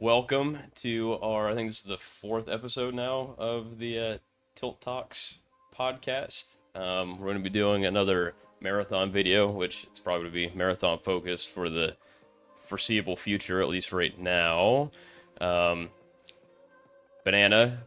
Welcome to our, I think this is the fourth episode now of the Tilt Talks podcast. We're going to be doing another marathon video, which it's probably going to be marathon focused for the foreseeable future, at least right now. Um, Banana,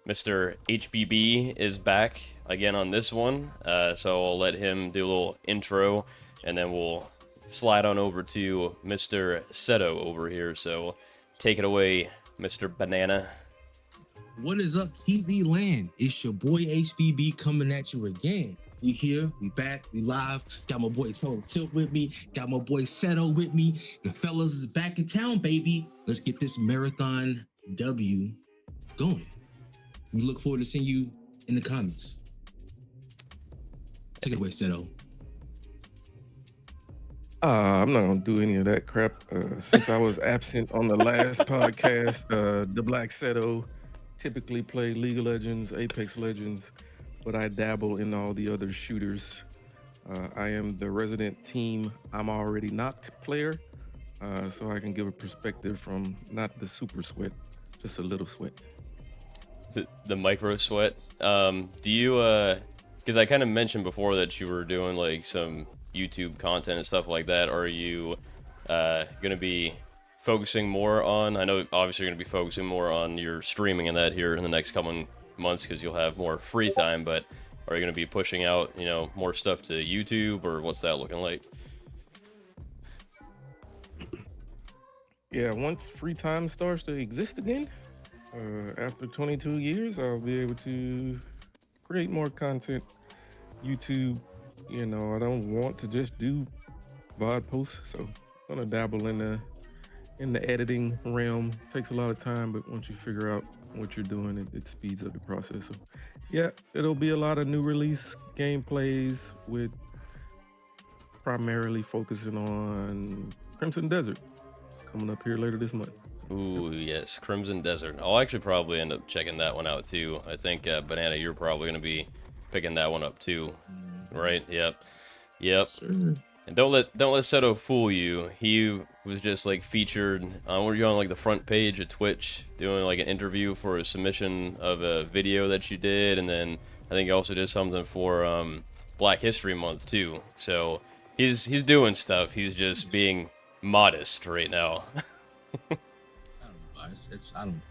Mr. HBB is back again on this one, so I'll let him do a little intro, and then we'll slide on over to Mr. Seto over here. So take it away, Mr. Banana. What is up, TV land? It's your boy HBB coming at you again. We here, we back, we live. Got my boy Total Tilt with me. Got my boy Seto with me. The fellas is back in town, baby. Let's get this marathon W going. We look forward to seeing you in the comments. Take it away, Seto. I'm not gonna do any of that crap. Since I was absent on the last podcast, the Black Seto typically play League of Legends, Apex Legends, but I dabble in all the other shooters. I am the resident team I'm already knocked player, so I can give a perspective from not the super sweat, just a little sweat. The micro sweat. Do you, because I kind of mentioned before that you were doing like some YouTube content and stuff like that. Are you going to be focusing more on, I know obviously you're going to be focusing more on your streaming and that here in the next coming months because you'll have more free time, but are you going to be pushing out, more stuff to YouTube, or what's that looking like? Yeah, once free time starts to exist again, after 22 years, I'll be able to create more content. YouTube, I don't want to just do VOD posts, so I'm gonna dabble in the editing realm. Takes a lot of time, but once you figure out what you're doing, it speeds up the process. So, yeah, it'll be a lot of new release gameplays with primarily focusing on Crimson Desert coming up here later this month. Ooh, yes, Crimson Desert. I'll actually probably end up checking that one out too. I think Banana, you're probably going to be picking that one up too, right? Yep. Sure. And don't let Seto fool you. He was just like featured were you on like the front page of Twitch doing like an interview for a submission of a video that you did, and then I think he also did something for Black History Month too. So he's doing stuff. He's just being modest right now.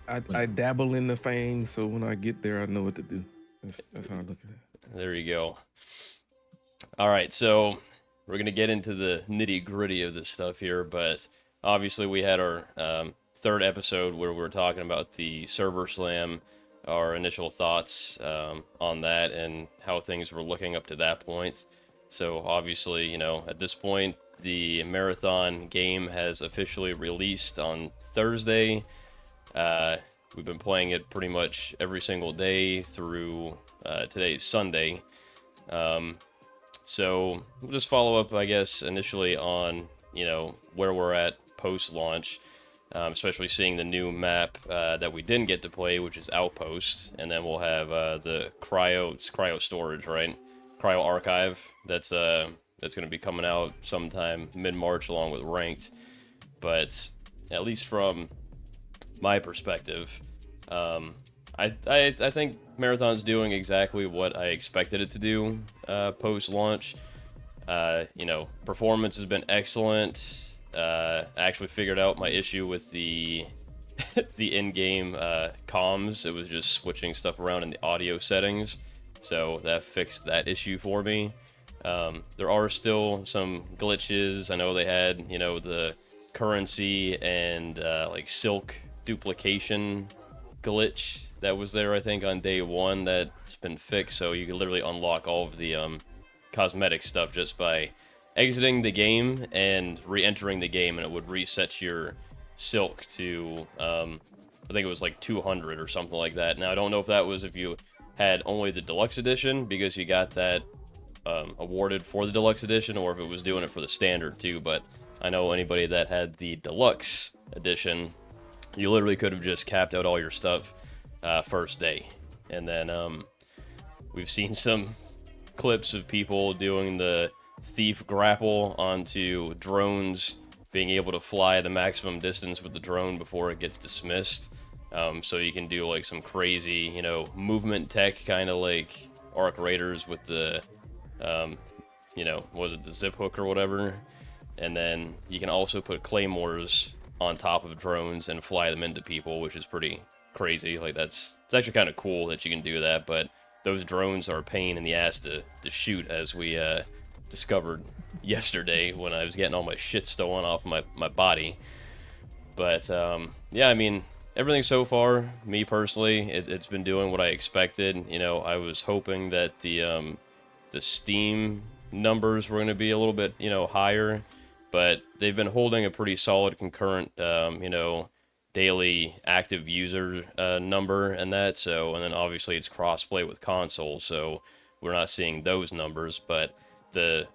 I don't. I dabble in the fame, so when I get there, I know what to do. That's how I look at it. There you go. All right, so we're gonna get into the nitty gritty of this stuff here, but obviously we had our third episode where we were talking about the server slam, our initial thoughts on that and how things were looking up to that point. So obviously, at this point, the marathon game has officially released on Thursday. We've been playing it pretty much every single day through today's Sunday. So we'll just follow up, I guess, initially on, where we're at post-launch, especially seeing the new map that we didn't get to play, which is Outpost, and then we'll have the cryo storage, right? Cryo archive. That's going to be coming out sometime mid-March along with Ranked. But at least from my perspective, I think Marathon's doing exactly what I expected it to do post-launch. Performance has been excellent. I actually figured out my issue with the the in-game comms. It was just switching stuff around in the audio settings, so that fixed that issue for me. There are still some glitches. I know they had, the currency and like silk duplication glitch that was there, I think, on day one. That's been fixed, so you can literally unlock all of the cosmetic stuff just by exiting the game and re-entering the game, and it would reset your silk to I think it was like 200 or something like that. Now I don't know if that was if you had only the deluxe edition because you got that awarded for the deluxe edition, or if it was doing it for the standard too. But I know anybody that had the deluxe edition, you literally could have just capped out all your stuff first day. And then we've seen some clips of people doing the thief grapple onto drones being able to fly the maximum distance with the drone before it gets dismissed. So you can do like some crazy, movement tech, kind of like Arc Raiders with the, was it the zip hook or whatever? And then you can also put claymores on top of drones and fly them into people, which is pretty crazy. Like it's actually kind of cool that you can do that, but those drones are a pain in the ass to shoot, as we discovered yesterday when I was getting all my shit stolen off my body. But yeah, I mean, everything so far, me personally, it's been doing what I expected. I was hoping that the Steam numbers were going to be a little bit higher, but they've been holding a pretty solid concurrent daily active user number and that. So, and then obviously it's crossplay with console, so we're not seeing those numbers. But the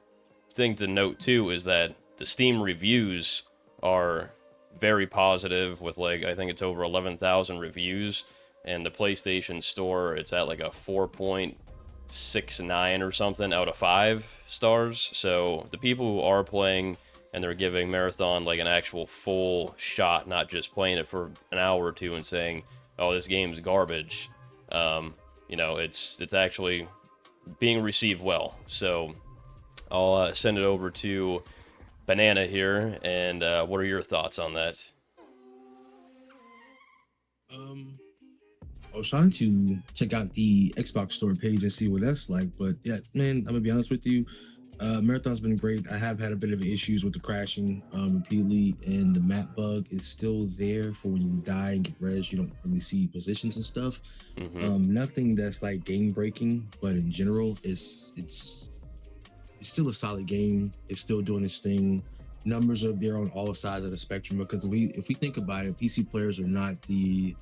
thing to note too is that the Steam reviews are very positive, with like, I think it's over 11,000 reviews, and the PlayStation Store, it's at like a 4.69 or something out of 5 stars. So the people who are playing and they're giving Marathon like an actual full shot, not just playing it for an hour or two and saying, "Oh, this game's garbage." It's actually being received well. So I'll send it over to Banana here, and what are your thoughts on that? I was trying to check out the Xbox Store page and see what that's like, but yeah, man, I'm gonna be honest with you. Marathon's been great. I have had a bit of issues with the crashing repeatedly, and the map bug is still there for when you die and get res. You don't really see positions and stuff. Nothing that's like game breaking, but in general, it's still a solid game. It's still doing its thing. Numbers are there on all sides of the spectrum, because if we think about it, PC players are not the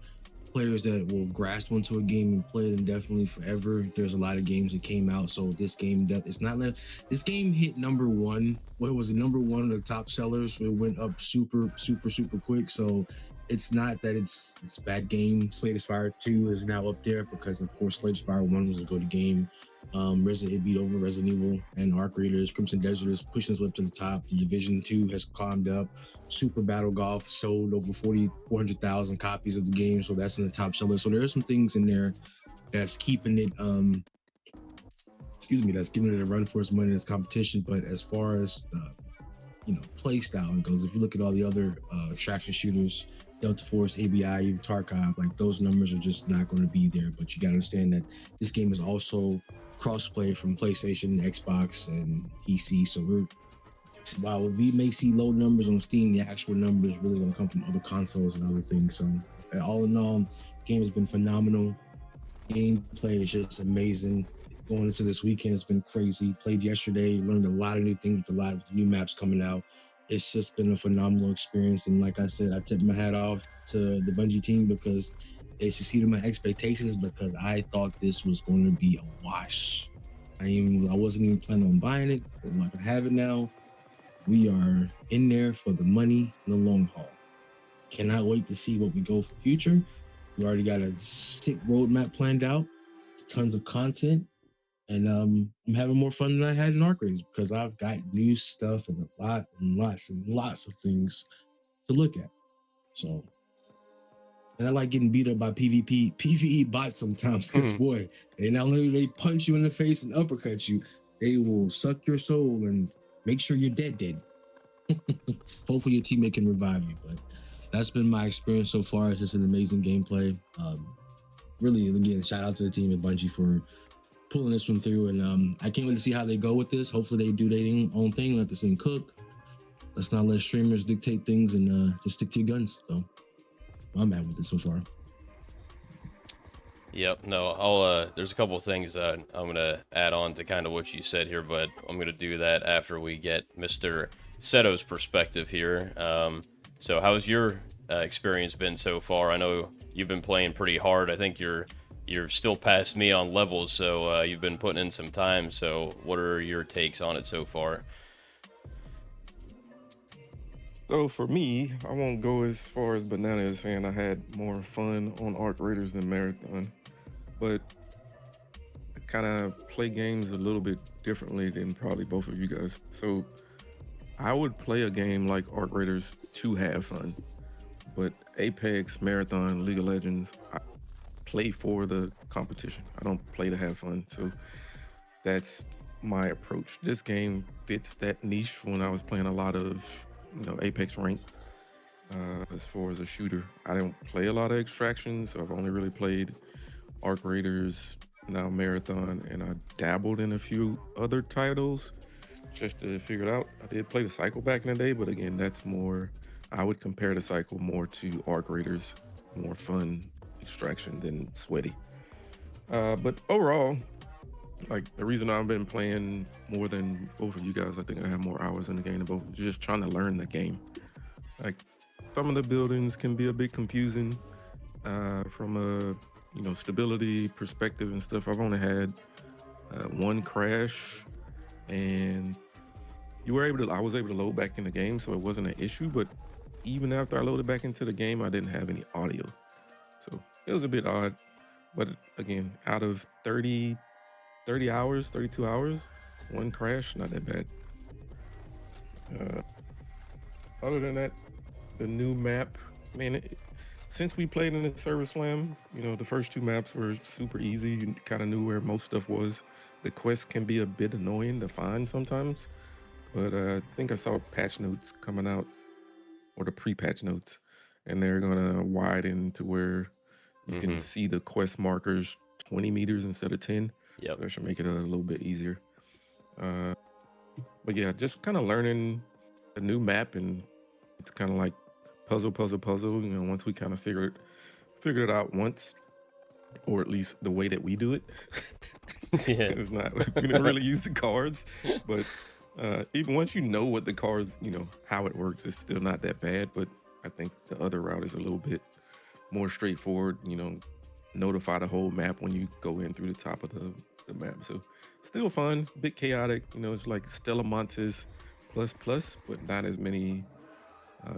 players that will grasp onto a game and play it indefinitely forever. There's a lot of games that came out, so this game this game hit number one. What was it, number one of the top sellers? It went up super quick. So it's not that it's a bad game. Slay the Spire 2 is now up there because, of course, Slay the Spire 1 was a good game. It beat over Resident Evil and Arc Raiders. Crimson Desert is pushing its way up to the top. The Division 2 has climbed up. Super Battle Golf sold over 400,000 copies of the game, so that's in the top seller. So there are some things in there that's keeping it, that's giving it a run for its money in its competition. But as far as play style goes, if you look at all the other extraction shooters, Delta Force, ABI, even Tarkov, like those numbers are just not going to be there. But you got to understand that this game is also crossplay from PlayStation, Xbox, and PC. So while we may see low numbers on Steam, the actual numbers really going to come from other consoles and other things. So all in all, the game has been phenomenal. Gameplay is just amazing. Going into this weekend, it's been crazy. Played yesterday, learned a lot of new things with a lot of new maps coming out. It's just been a phenomenal experience. And like I said, I tip my hat off to the Bungie team because they succeeded my expectations, because I thought this was going to be a wash. I wasn't even planning on buying it, but like I have it now. We are in there for the money and the long haul. Cannot wait to see what we go for future. We already got a sick roadmap planned out. Tons of content. And I'm having more fun than I had in Arc Raiders because I've got new stuff and lots of things to look at. So, and I like getting beat up by PvE bots sometimes, because boy, they not only they punch you in the face and uppercut you, they will suck your soul and make sure you're dead. Hopefully your teammate can revive you. But that's been my experience so far. It's just an amazing gameplay. Really, again, shout out to the team at Bungie for pulling this one through, and I can't wait to see how they go with this. Hopefully they do their own thing, let this thing cook. Let's not let streamers dictate things, and just stick to your guns. So I'm mad with it so far. Yep. No, I'll there's a couple of things that I'm gonna add on to kind of what you said here, but I'm gonna do that after we get Mr. Seto's perspective here. So how's your experience been so far? I know you've been playing pretty hard. I think you're still past me on levels, so you've been putting in some time. So what are your takes on it so far? So for me, I won't go as far as Banana is saying I had more fun on Arc Raiders than Marathon, but I kind of play games a little bit differently than probably both of you guys. So I would play a game like Arc Raiders to have fun, but Apex, Marathon, League of Legends, I play for the competition. I don't play to have fun. So that's my approach. This game fits that niche when I was playing a lot of, Apex rank. As far as a shooter, I don't play a lot of extractions. So I've only really played Arc Raiders, now Marathon, and I dabbled in a few other titles just to figure it out. I did play the Cycle back in the day, but again, that's more. I would compare the Cycle more to Arc Raiders, more fun extraction than sweaty. But overall, like the reason I've been playing more than both of you guys, I think I have more hours in the game than both. Just trying to learn the game. Like some of the buildings can be a bit confusing from a stability perspective and stuff. I've only had one crash, and I was able to load back in the game, so it wasn't an issue. But even after I loaded back into the game, I didn't have any audio, so it was a bit odd. But again, out of 30 hours, 32 hours, one crash, not that bad. Other than that, the new map, man, since we played in the Server Slam, the first two maps were super easy. You kind of knew where most stuff was. The quests can be a bit annoying to find sometimes, but I think I saw patch notes coming out, or the pre-patch notes, and they're gonna widen to where you can see the quest markers 20 meters instead of 10. Yep. That should make it a little bit easier. But yeah, just kind of learning a new map, and it's kind of like puzzle. Once we kind of figured it out once, or at least the way that we do it. Yeah. It's not, we didn't really use the cards, but even once you know what the cards, how it works, it's still not that bad. But I think the other route is a little bit more straightforward. Notify the whole map when you go in through the top of the map. So still fun, a bit chaotic. It's like Stella Montes plus, but not as many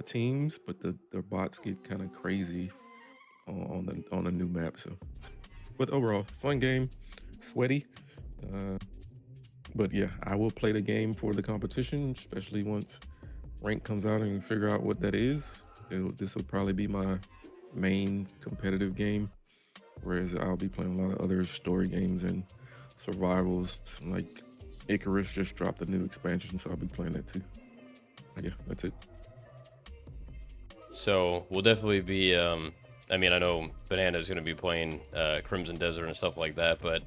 teams. But the bots get kind of crazy on a new map. So, but overall, fun game, sweaty. But yeah, I will play the game for the competition, especially once rank comes out and figure out what that is. This will probably be my main competitive game, whereas I'll be playing a lot of other story games and survivals. Like Icarus just dropped a new expansion, so I'll be playing that too. Yeah, that's it. So we'll definitely be. I know Banana's going to be playing Crimson Desert and stuff like that, but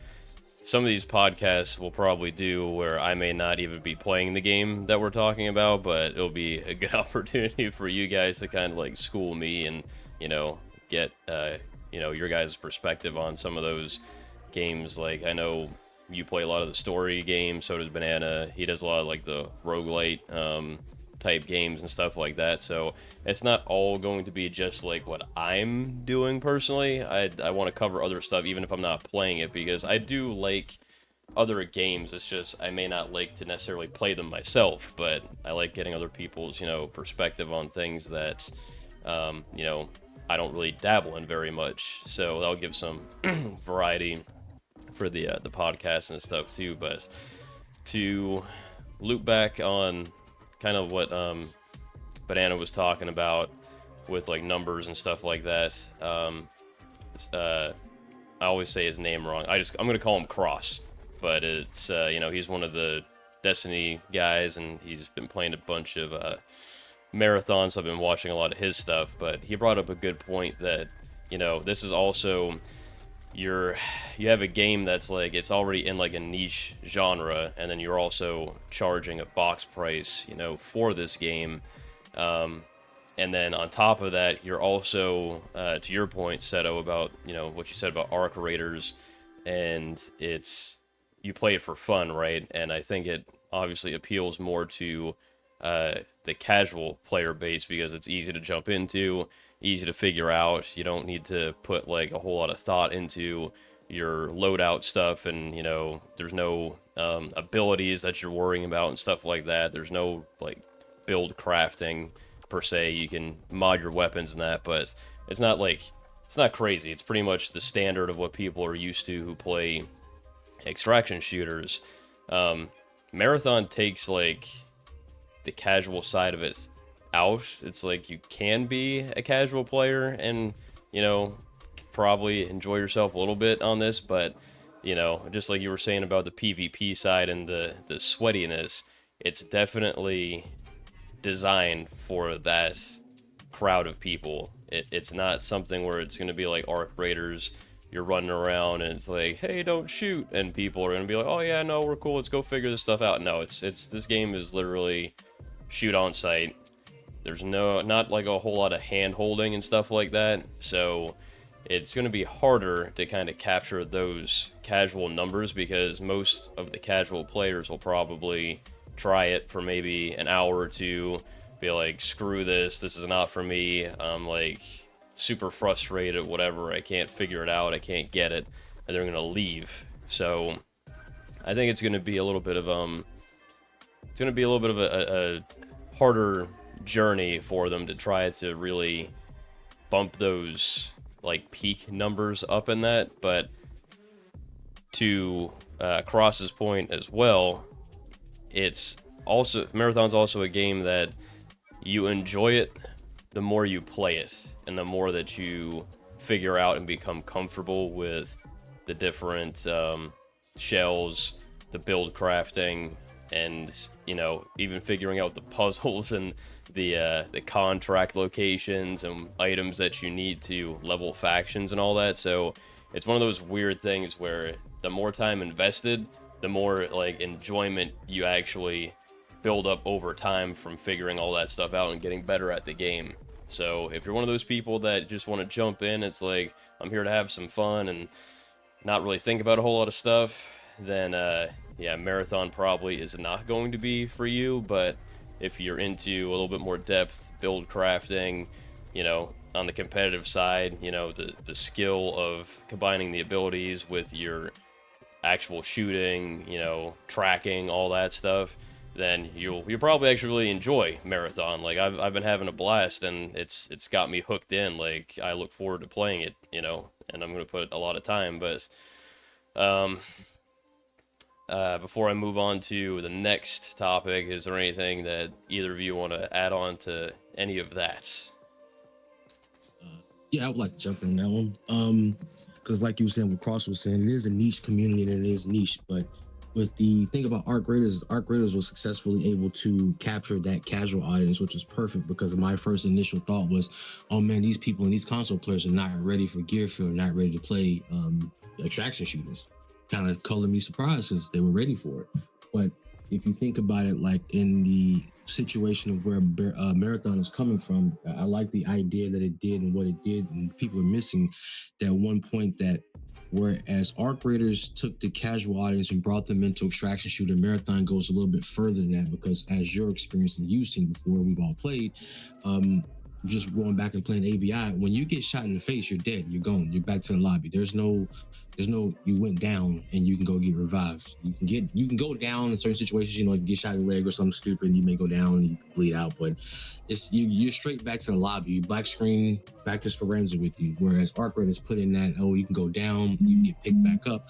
some of these podcasts we'll probably do where I may not even be playing the game that we're talking about, but it'll be a good opportunity for you guys to kind of like school me and get your guys' perspective on some of those games. Like I know you play a lot of the story games, so does Banana. He does a lot of like the roguelite type games and stuff like that. So it's not all going to be just like what I'm doing personally. I want to cover other stuff even if I'm not playing it, because I do like other games. It's just I may not like to necessarily play them myself, but I like getting other people's perspective on things that I don't really dabble in very much. So that'll give some variety for the podcast and stuff too. But to loop back on kind of what Banana was talking about with like numbers and stuff like that. I always say his name wrong. I'm gonna call him Cross, but it's he's one of the Destiny guys, and he's been playing a bunch of marathons. So I've been watching a lot of his stuff, but he brought up a good point that this is also you have a game that's like it's already in like a niche genre, and then you're also charging a box price for this game, and then on top of that you're also to your point, Seto, about what you said about Arc Raiders, and you play it for fun, right? And I think it obviously appeals more to the casual player base because it's easy to jump into, easy to figure out. You don't need to put like a whole lot of thought into your loadout stuff, and there's no abilities that you're worrying about and stuff like that. There's no like build crafting per se. You can mod your weapons and that, but it's not crazy. It's pretty much the standard of what people are used to who play extraction shooters. Marathon takes like the casual side of it out. It's like you can be a casual player and, you know, probably enjoy yourself a little bit on this, but, you know, just like you were saying about the PvP side and the sweatiness, it's definitely designed for that crowd of people. It's not something where it's going to be like Arc Raiders. You're running around and it's like, hey, don't shoot, and people are going to be like, oh yeah, no, we're cool, let's go figure this stuff out. No, it's this game is literally shoot on sight. There's not like a whole lot of hand holding and stuff like that, so it's going to be harder to kind of capture those casual numbers, because most of the casual players will probably try it for maybe an hour or two, be like, screw this is not for me, I'm like super frustrated, whatever, I can't figure it out, I can't get it, and they're gonna leave. So I think it's gonna be a little bit of a harder journey for them to try to really bump those like peak numbers up in that. But to Cross's point as well, it's also, Marathon's also a game that you enjoy it the more you play it, and the more that you figure out and become comfortable with the different shells, the build crafting, and, you know, even figuring out the puzzles and the contract locations and items that you need to level factions and all that. So it's one of those weird things where the more time invested, the more like enjoyment you actually build up over time from figuring all that stuff out and getting better at the game. So if you're one of those people that just want to jump in, it's like, I'm here to have some fun and not really think about a whole lot of stuff, then yeah, Marathon probably is not going to be for you. But if you're into a little bit more depth, build crafting, you know, on the competitive side, you know, the skill of combining the abilities with your actual shooting, you know, tracking, all that stuff, then you'll probably actually really enjoy Marathon. Like I've been having a blast, and it's got me hooked in. Like I look forward to playing it, you know, and I'm gonna put a lot of time. But before I move on to the next topic, is there anything that either of you want to add on to any of that? Yeah, I would like to jump in on that one. Because like you were saying, what Cross was saying, it is a niche community and it is niche. But with the thing about Arc Raiders was successfully able to capture that casual audience, which was perfect, because my first initial thought was, oh man, these people and these console players are not ready for Gearfield, not ready to play attraction shooters. Kind of colored me surprised because they were ready for it. But if you think about it, like in the situation of where Marathon is coming from, I like the idea that it did and what it did, and people are missing that one point, that whereas Arc Raiders took the casual audience and brought them into extraction shooter, Marathon goes a little bit further than that, because as your experience and you've seen before, we've all played, just going back and playing ABI, when you get shot in the face, you're dead, you're gone, you're back to the lobby. There's no you went down and you can go get revived. You can go down in certain situations, you know, like you get shot in the leg or something stupid, you may go down and you can bleed out, but it's you're straight back to the lobby. You black screen back to Speranza with you. Whereas Arc Raiders put in that, oh, you can go down, you can get picked back up.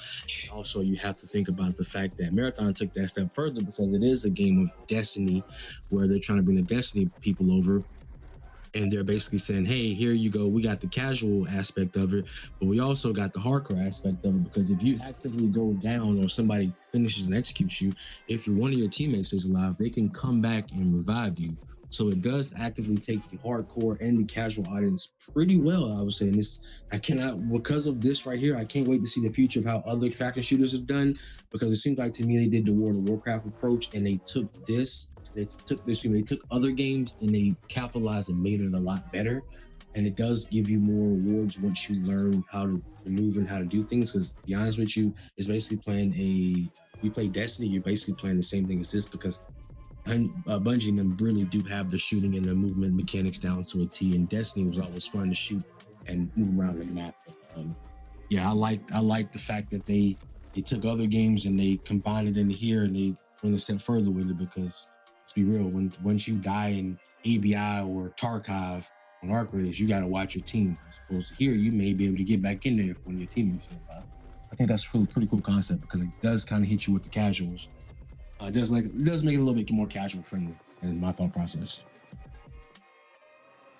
Also, you have to think about the fact that Marathon took that step further, because it is a game of Destiny, where they're trying to bring the Destiny people over. And they're basically saying, hey, here you go. We got the casual aspect of it, but we also got the hardcore aspect of it, because if you actively go down or somebody finishes and executes you, if one of your teammates is alive, they can come back and revive you. So it does actively take the hardcore and the casual audience pretty well, I would say. And because of this right here, I can't wait to see the future of how other extraction shooters have done, because it seems like to me they did the World of Warcraft approach, and they took other games and they capitalized and made it a lot better. And it does give you more rewards once you learn how to maneuver and how to do things. Because to be honest with you, it's basically you play Destiny, you're basically playing the same thing as this, because Bungie and them really do have the shooting and the movement mechanics down to a T. And Destiny was always fun to shoot and move around the map. Yeah, I like the fact that they took other games and they combined it into here, and they went a step further with it. Because let's be real, once you die in ABI or Tarkov on Arc Raiders, you got to watch your team. As opposed to here, you may be able to get back in there if one of your teammates is alive. I think that's a pretty cool concept, because it does kind of hit you with the casuals. It does make it a little bit more casual friendly. And my thought process.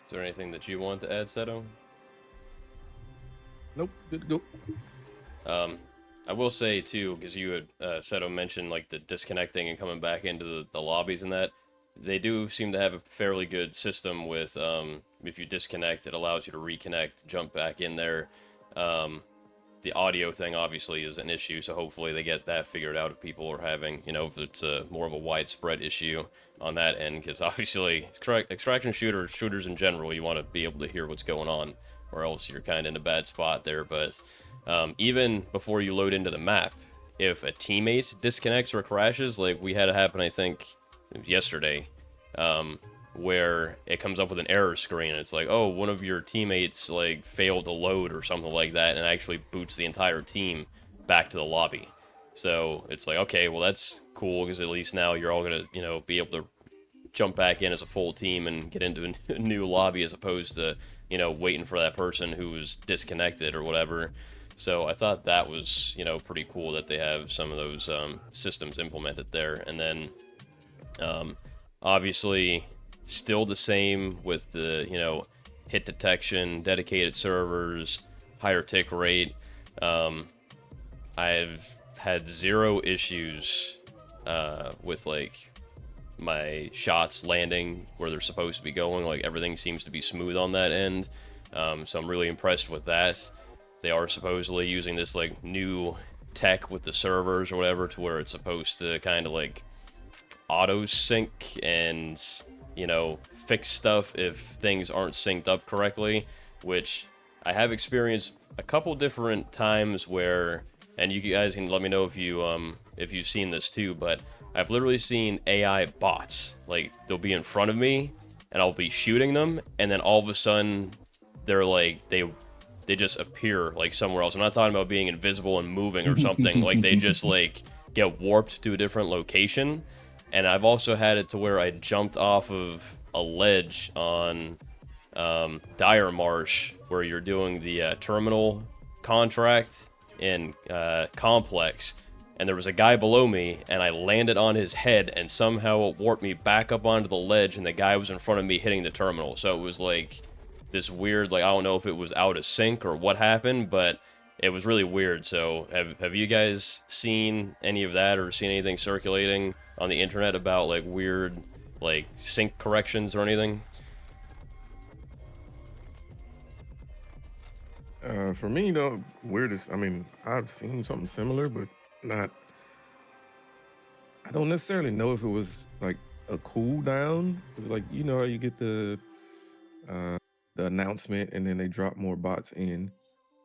Is there anything that you want to add, Seto? Nope, good to go. I will say too, because you had Seto mentioned like the disconnecting and coming back into the lobbies and that they do seem to have a fairly good system with if you disconnect, it allows you to reconnect, jump back in there. The audio thing obviously is an issue, so hopefully they get that figured out if people are having, if it's more of a widespread issue on that end, because obviously extraction shooters in general, you want to be able to hear what's going on, or else you're kind of in a bad spot there. But even before you load into the map, if a teammate disconnects or crashes, like we had it happen, I think, yesterday, where it comes up with an error screen and it's like, oh, one of your teammates like failed to load or something like that, and actually boots the entire team back to the lobby. So it's like, okay, well that's cool, because at least now you're all gonna be able to jump back in as a full team and get into a new lobby, as opposed to waiting for that person who was disconnected or whatever. So I thought that was pretty cool that they have some of those systems implemented there. And then obviously still the same with the hit detection, dedicated servers, higher tick rate. I've had zero issues with like my shots landing where they're supposed to be going. Like everything seems to be smooth on that end. So I'm really impressed with that. They are supposedly using this like new tech with the servers or whatever, to where it's supposed to kind of like auto sync and fix stuff if things aren't synced up correctly, which I have experienced a couple different times where, and you guys can let me know if you've seen this too, but I've literally seen AI bots, like they'll be in front of me and I'll be shooting them, and then all of a sudden they're like they just appear like somewhere else. I'm not talking about being invisible and moving or something. Like they just like get warped to a different location. And I've also had it to where I jumped off of a ledge on Dire Marsh, where you're doing the terminal contract in Complex, and there was a guy below me, and I landed on his head, and somehow it warped me back up onto the ledge, and the guy was in front of me hitting the terminal. So it was like this weird, like I don't know if it was out of sync or what happened, but it was really weird. So have you guys seen any of that, or seen anything circulating on the internet about like weird like sync corrections or anything? For me, the weirdest, I mean, I've seen something similar, but not, I don't necessarily know if it was like a cooldown. Like, how you get the announcement and then they drop more bots in.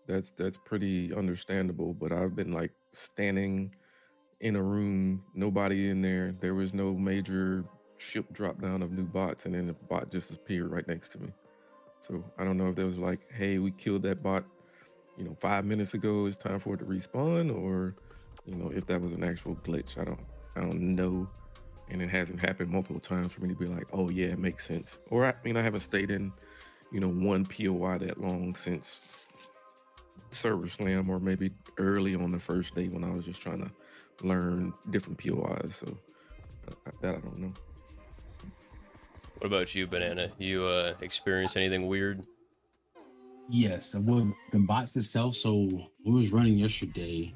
That's pretty understandable. But I've been like standing in a room, nobody in there. There was no major ship drop down of new bots, and then the bot just appeared right next to me. So I don't know if there was like, hey, we killed that bot, 5 minutes ago. It's time for it to respawn, or if that was an actual glitch. I don't know, and it hasn't happened multiple times for me to be like, oh yeah, it makes sense. Or I haven't stayed in, one POI that long since Server Slam, or maybe early on the first day when I was just trying to learn different POIs. So that I don't know. What about you, Banana? You experience anything weird? Yes, with the bots itself. So we was running yesterday.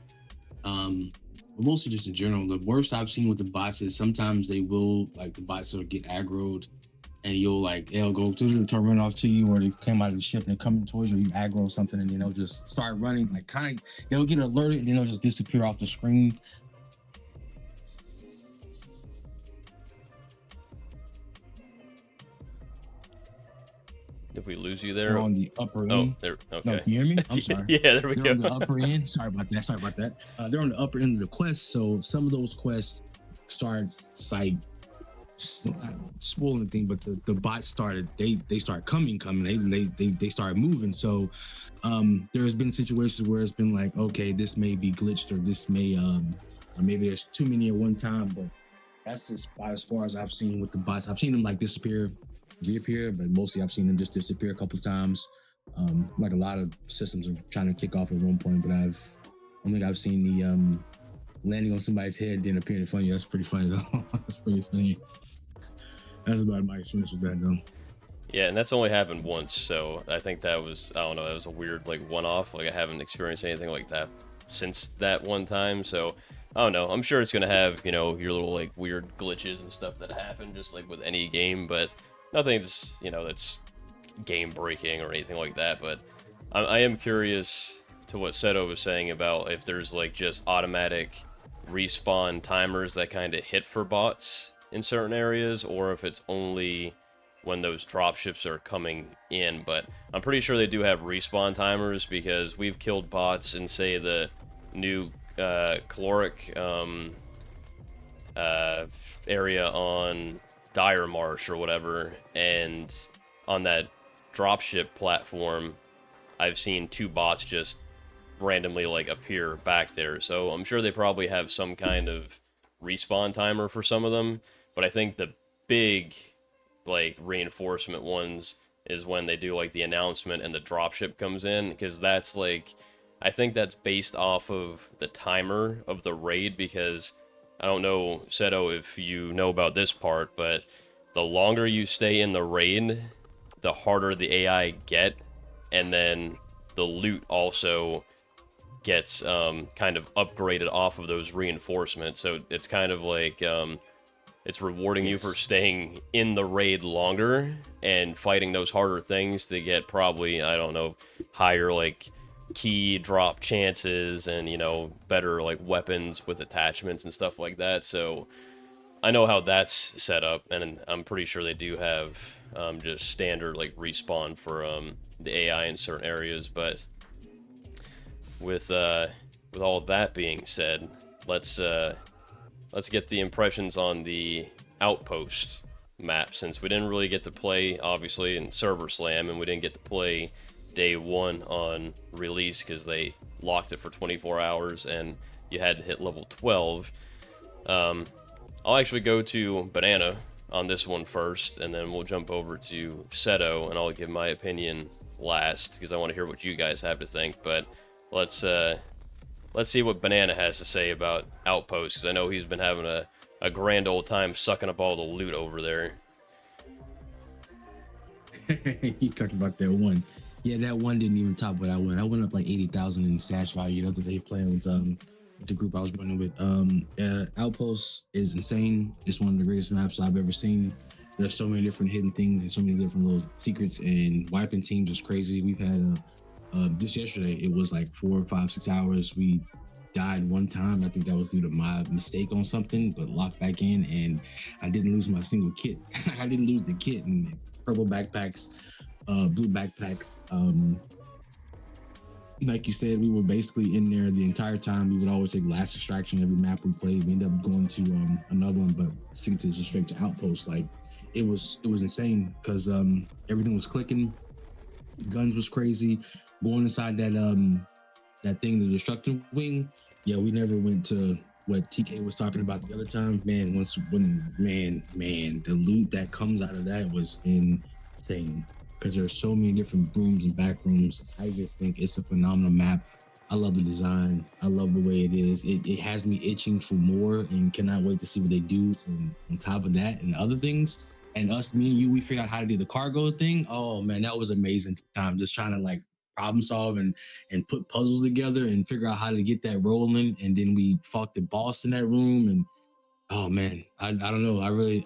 Mostly just in general. The worst I've seen with the bots is sometimes they will, like, the bots will get aggroed, and they'll go through the turn run off to you, or they came out of the ship and they're coming towards you, you aggro something, and they'll just start running, like they'll get alerted and then they'll just disappear off the screen. Did we lose you there? They're on the upper end. Oh, there. Okay. No, can you hear me? I'm sorry. Yeah, there we They're go. on the upper end. Sorry about that. They're on the upper end of the quest. So some of those quests start like spoiling the thing, but the bots started. They start coming. They start moving. So there's been situations where it's been like, okay, this may be glitched, or this may or maybe there's too many at one time. But that's just about as far as I've seen with the bots. I've seen them like disappear, reappear, but mostly I've seen them just disappear a couple of times. Like a lot of systems are trying to kick off at one point, but I don't think I've seen the landing on somebody's head then appearing in front of you. That's pretty funny though. That's pretty funny. That's about my experience with that, though. Yeah, and that's only happened once, so I think that was, I don't know, that was a weird like one-off. Like I haven't experienced anything like that since that one time, so I don't know. I'm sure it's gonna have, you know, your little like weird glitches and stuff that happen just like with any game, but nothing's, you know, that's game breaking or anything like that. But I am curious to what Seto was saying about if there's like just automatic respawn timers that kind of hit for bots in certain areas, or if it's only when those dropships are coming in. But I'm pretty sure they do have respawn timers because we've killed bots in, say, the new caloric area on Dire Marsh or whatever, and on that dropship platform, I've seen 2 bots just randomly like appear back there. So I'm sure they probably have some kind of respawn timer for some of them, but I think the big like reinforcement ones is when they do like the announcement and the dropship comes in, because that's like, I think that's based off of the timer of the raid. Because I don't know, Seto, if you know about this part, but the longer you stay in the raid, the harder the AI get, and then the loot also gets kind of upgraded off of those reinforcements. So it's kind of like it's rewarding you for staying in the raid longer and fighting those harder things to get probably, I don't know, higher like key drop chances and, you know, better like weapons with attachments and stuff like that. So I know how that's set up, and I'm pretty sure they do have just standard like respawn for the AI in certain areas. But with all that being said, let's get the impressions on the Outpost map, since we didn't really get to play, obviously, in Server Slam, and we didn't get to play day 1 on release because they locked it for 24 hours and you had to hit level 12. I'll actually go to Banana on this one first, and then we'll jump over to Seto, and I'll give my opinion last because I want to hear what you guys have to think. But let's see what Banana has to say about Outpost, because I know he's been having a grand old time sucking up all the loot over there. You talking about that one? Yeah, that one didn't even top what I went. I went up like 80,000 in stash value the other day playing with the group I was running with. Outpost is insane. It's one of the greatest maps I've ever seen. There's so many different hidden things and so many different little secrets, and wiping teams is crazy. We've had just yesterday, it was like 4, 5, 6 hours. We died one time. I think that was due to my mistake on something, but locked back in, and I didn't lose my single kit. I didn't lose the kit, and purple backpacks, blue backpacks. Like you said, we were basically in there the entire time. We would always take last extraction every map we played. We ended up going to another one, but sticking to just straight to Outpost. Like it was insane because everything was clicking. Guns was crazy. Going inside that thing, the destructive wing. Yeah, we never went to what TK was talking about the other time. Man, the loot that comes out of that was insane because there's so many different rooms and back rooms. I just think it's a phenomenal map. I love the design. I love the way it is. It has me itching for more and cannot wait to see what they do. And on top of that and other things, and me and you, we figured out how to do the cargo thing. Oh man, that was amazing time. Just trying to like problem solve and put puzzles together and figure out how to get that rolling. And then we fought the boss in that room. And oh man, I don't know. I really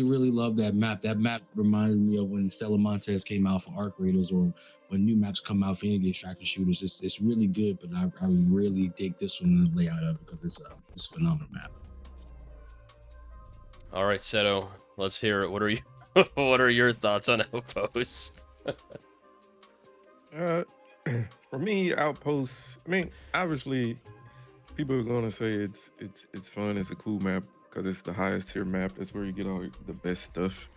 love that map. That map reminded me of when Stella Montez came out for Arc Raiders, or when new maps come out for any of the extractor shooters. It's really good, but I really dig this one and the layout of it because it's a phenomenal map. All right, Seto, let's hear it. What are your thoughts on Outpost? For me, Outpost, I mean, obviously people are gonna say it's fun, it's a cool map because it's the highest tier map. That's where you get all the best stuff.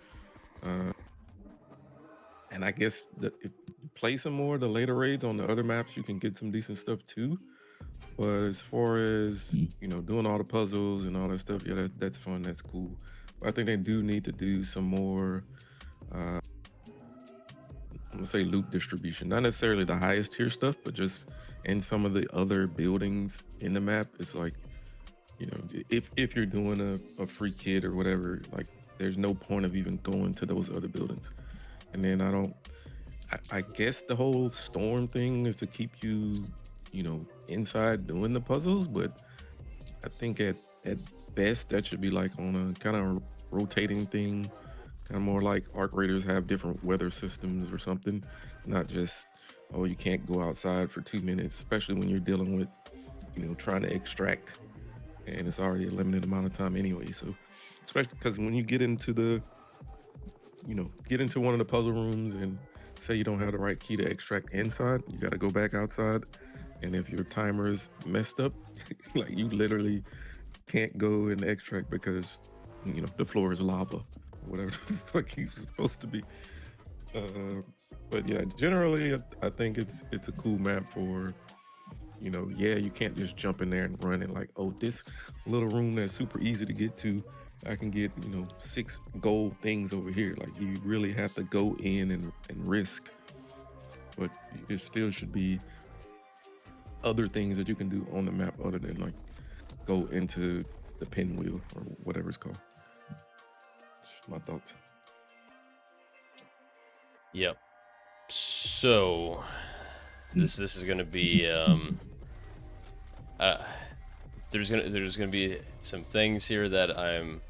And I guess if you play some more the later raids on the other maps, you can get some decent stuff too. But as far as doing all the puzzles and all that stuff, yeah, that's fun, that's cool. But I think they do need to do some more I'm gonna say loot distribution, not necessarily the highest tier stuff, but just in some of the other buildings in the map. It's like, if you're doing a free kit or whatever, like there's no point of even going to those other buildings. And then I guess the whole storm thing is to keep you, inside doing the puzzles, but I think at best that should be like on a kind of rotating thing, kind of more like arc raiders have different weather systems or something, not just, oh, you can't go outside for 2 minutes, especially when you're dealing with, trying to extract, and it's already a limited amount of time anyway. So especially because when you get into one of the puzzle rooms and say you don't have the right key to extract inside, you got to go back outside. And if your timer is messed up, like you literally can't go and extract because the floor is lava, or whatever the fuck you're supposed to be. But yeah, generally, I think it's a cool map for, yeah, you can't just jump in there and run it like, oh, this little room that's super easy to get to, I can get 6 gold things over here. Like you really have to go in and risk, but it still should be other things that you can do on the map other than like go into the pinwheel or whatever it's called. Just my thoughts. Yep. So this is gonna be there's gonna be some things here that I'm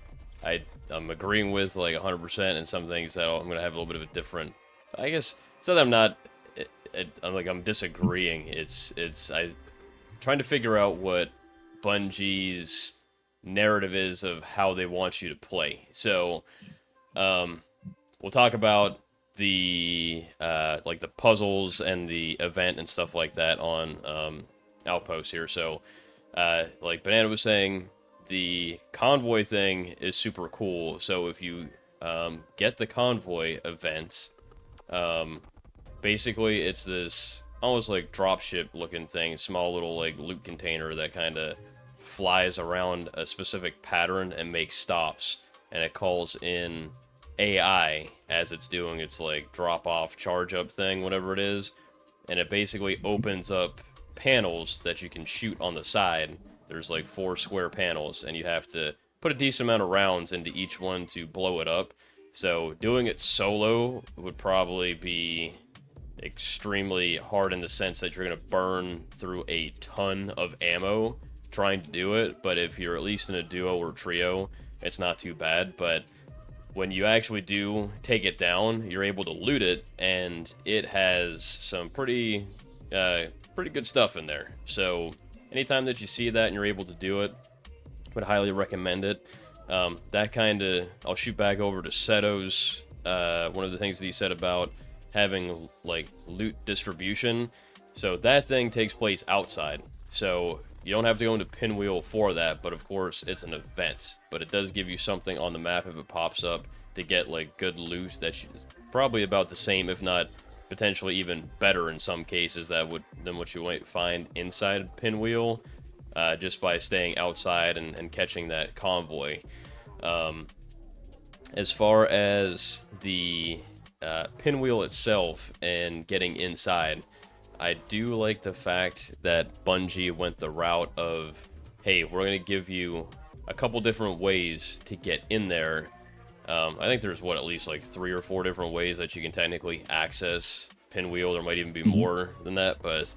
agreeing with like 100%, and some things that I'm gonna have a little bit of a different. I guess it's not that I'm not. I'm disagreeing. It's trying to figure out what Bungie's narrative is of how they want you to play. So, we'll talk about the like the puzzles and the event and stuff like that on Outpost here. So, like Banana was saying, the convoy thing is super cool. So if you get the convoy events, basically it's this almost like dropship looking thing, small little like loot container that kind of flies around a specific pattern and makes stops, and it calls in AI as it's doing its like drop off charge up thing, whatever it is, and it basically opens up panels that you can shoot on the side. There's like 4 square panels, and you have to put a decent amount of rounds into each one to blow it up. So doing it solo would probably be extremely hard in the sense that you're going to burn through a ton of ammo trying to do it, but if you're at least in a duo or trio, it's not too bad. But when you actually do take it down, you're able to loot it, and it has some pretty good stuff in there. So anytime that you see that and you're able to do it, I would highly recommend it. That kind of, I'll shoot back over to Seto's, one of the things that he said about having like loot distribution. So that thing takes place outside, so you don't have to go into Pinwheel for that, but of course it's an event, but it does give you something on the map if it pops up to get like good loot that's probably about the same, if not potentially even better in some cases than what you might find inside Pinwheel, just by staying outside and catching that convoy. As far as the Pinwheel itself and getting inside, I do like the fact that Bungie went the route of, hey, we're going to give you a couple different ways to get in there. I think there's, at least like 3 or 4 different ways that you can technically access Pinwheel. There might even be more than that, but,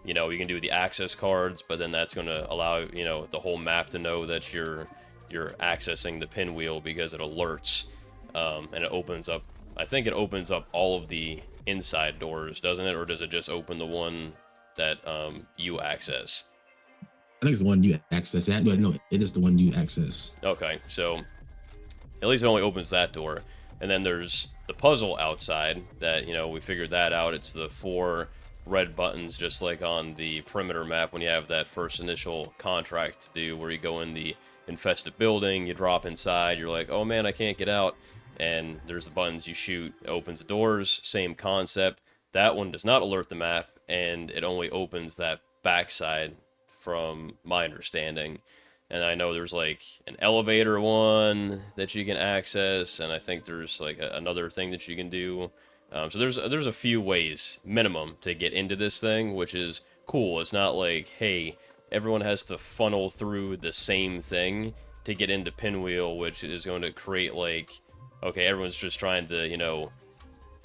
you can do the access cards, but then that's going to allow, the whole map to know that you're accessing the Pinwheel because it alerts, and it opens up, I think it opens up all of the inside doors, doesn't it? Or does it just open the one that you access? I think it's the one you access. No, it is the one you access. Okay, so at least it only opens that door. And then there's the puzzle outside that, we figured that out. It's the 4 red buttons, just like on the perimeter map when you have that first initial contract to do, where you go in the infested building, you drop inside, you're like, oh man, I can't get out. And there's the buttons you shoot, it opens the doors, same concept. That one does not alert the map, and it only opens that backside from my understanding. And I know there's like an elevator one that you can access, and I think there's like another thing that you can do. So there's a few ways minimum to get into this thing, which is cool. It's not like, hey, everyone has to funnel through the same thing to get into Pinwheel, which is going to create like, okay, everyone's just trying to,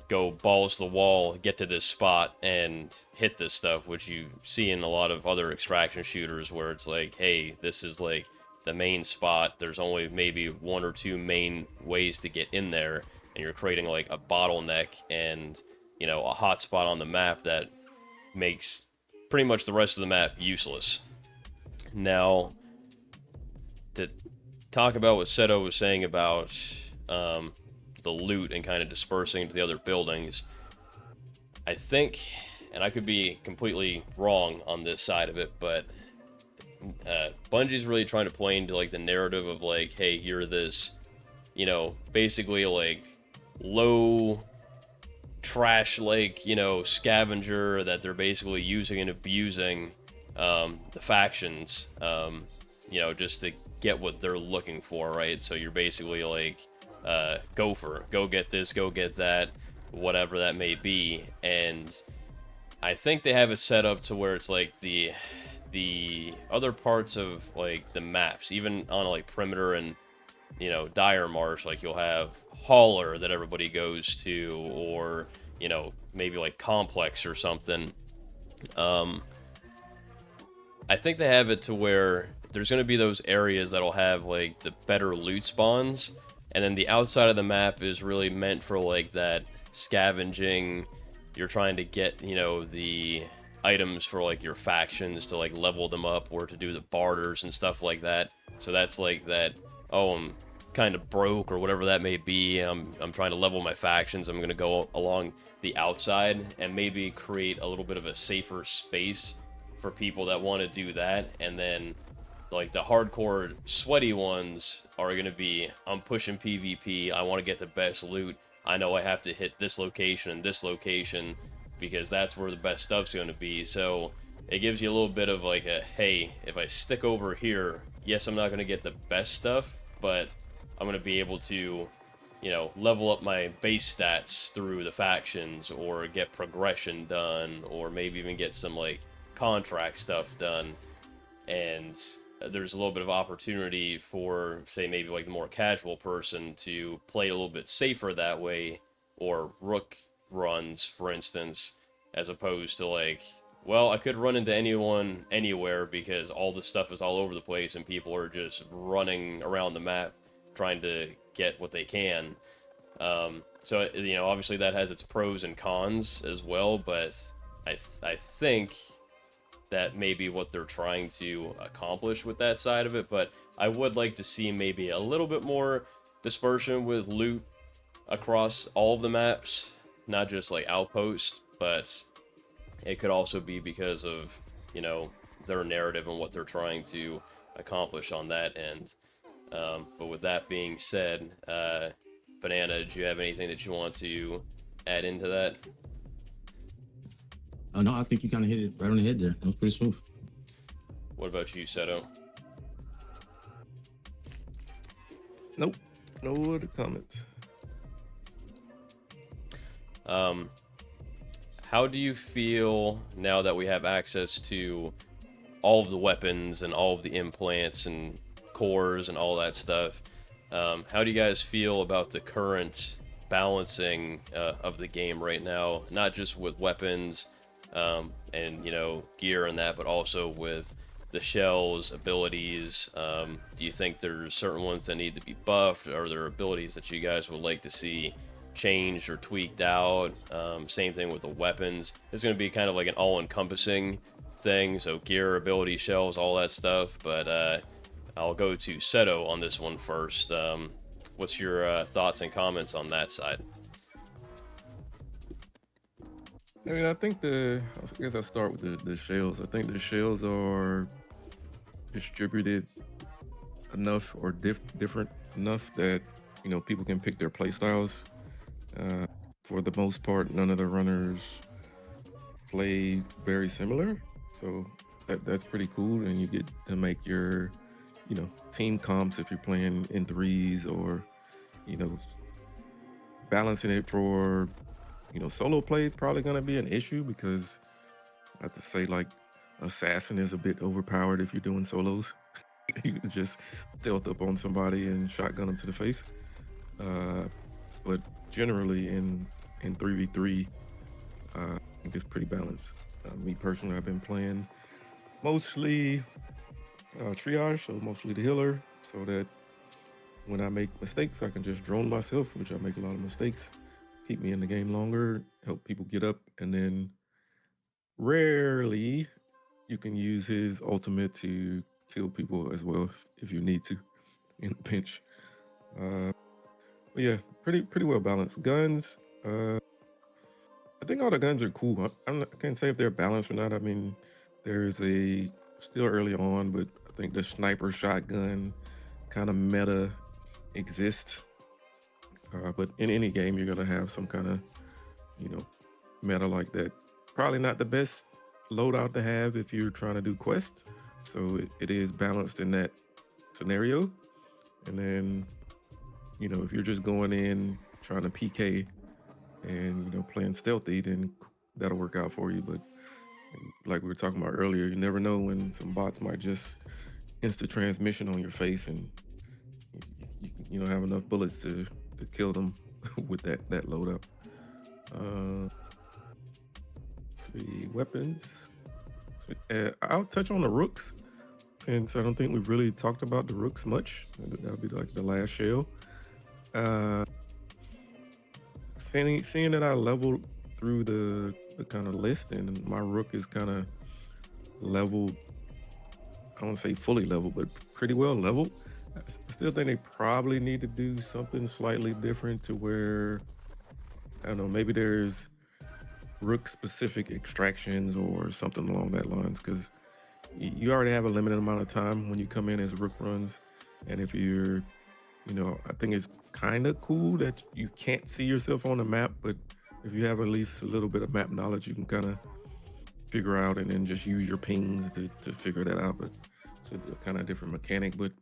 go balls to the wall, get to this spot and hit this stuff, which you see in a lot of other extraction shooters where it's like, hey, this is like the main spot. There's only maybe one or two main ways to get in there, and you're creating like a bottleneck and, a hot spot on the map that makes pretty much the rest of the map useless. Now, to talk about what Seto was saying about the loot and kind of dispersing into the other buildings, I think, and I could be completely wrong on this side of it, but Bungie's really trying to play into like the narrative of like, hey, you're this, basically like low trash like, scavenger that they're basically using and abusing the factions, just to get what they're looking for, right? So you're basically like, go get this, go get that, whatever that may be. And I think they have it set up to where it's like the other parts of like the maps, even on like Perimeter and Dire Marsh, like you'll have Hauler that everybody goes to, or maybe like Complex or something. I think they have it to where there's going to be those areas that'll have like the better loot spawns, and then the outside of the map is really meant for like that scavenging. You're trying to get the items for like your factions to like level them up, or to do the barters and stuff like that. So that's like that, oh, I'm kind of broke or whatever that may be, I'm trying to level my factions, I'm going to go along the outside and maybe create a little bit of a safer space for people that want to do that. And then like the hardcore sweaty ones are going to be, I'm pushing PvP, I want to get the best loot, I know I have to hit this location and this location because that's where the best stuff's going to be. So it gives you a little bit of like a, hey, if I stick over here, yes, I'm not going to get the best stuff, but I'm going to be able to, level up my base stats through the factions, or get progression done, or maybe even get some like contract stuff done. And there's a little bit of opportunity for, say, maybe like the more casual person to play a little bit safer that way, or rook runs, for instance, as opposed to like, well, I could run into anyone anywhere because all the stuff is all over the place and people are just running around the map trying to get what they can. So, obviously that has its pros and cons as well, but I think that may be what they're trying to accomplish with that side of it. But I would like to see maybe a little bit more dispersion with loot across all of the maps, not just like outposts, but it could also be because of, their narrative and what they're trying to accomplish on that end. But with that being said, Banana, do you have anything that you want to add into that? Oh no, I think you kind of hit it right on the head there. That was pretty smooth. What about you, Seto? Nope. No other comments. How do you feel now that we have access to all of the weapons and all of the implants and cores and all that stuff? How do you guys feel about the current balancing of the game right now? Not just with weapons and gear and that, but also with the shells, abilities. Do you think there's certain ones that need to be buffed? Are there abilities that you guys would like to see changed or tweaked out? Same thing with the weapons. It's going to be kind of like an all-encompassing thing, so gear, ability, shells, all that stuff. But I'll go to Seto on this one first. What's your thoughts and comments on that side? I mean, I guess I'll start with the shells. I think the shells are distributed enough or different enough that, people can pick their play styles. For the most part, none of the runners play very similar. So that's pretty cool. And you get to make your, team comps if you're playing in threes, or, balancing it for, solo play is probably going to be an issue, because I have to say, like, Assassin is a bit overpowered if you're doing solos. You can just stealth up on somebody and shotgun them to the face. But generally in 3v3, I think it's pretty balanced. Me personally, I've been playing mostly triage, so mostly the healer, so that when I make mistakes, I can just drone myself, which I make a lot of mistakes, keep me in the game longer, help people get up, and then rarely you can use his ultimate to kill people as well if you need to in a pinch. But yeah, pretty well balanced. Guns, I think all the guns are cool. I can't say if they're balanced or not. I mean, there's still early on, but I think the sniper shotgun kind of meta exists. But in any game, you're gonna have some kind of, meta like that. Probably not the best loadout to have if you're trying to do quests. So it is balanced in that scenario. And then, if you're just going in trying to PK and playing stealthy, then that'll work out for you. But like we were talking about earlier, you never know when some bots might just instant transmission on your face, and you don't have enough bullets to kill them with that loadout. See, weapons. I'll touch on the rooks, since I don't think we've really talked about the rooks much. That'll be like the last shell. Seeing that I leveled through the kind of list, and my rook is kind of leveled, I won't say fully leveled, but pretty well leveled. I still think they probably need to do something slightly different to where, I don't know, maybe there's rook specific extractions or something along that lines, because you already have a limited amount of time when you come in as rook runs. And if you're, I think it's kind of cool that you can't see yourself on the map, but if you have at least a little bit of map knowledge, you can kind of figure out and then just use your pings to figure that out. But it's a kind of different mechanic. But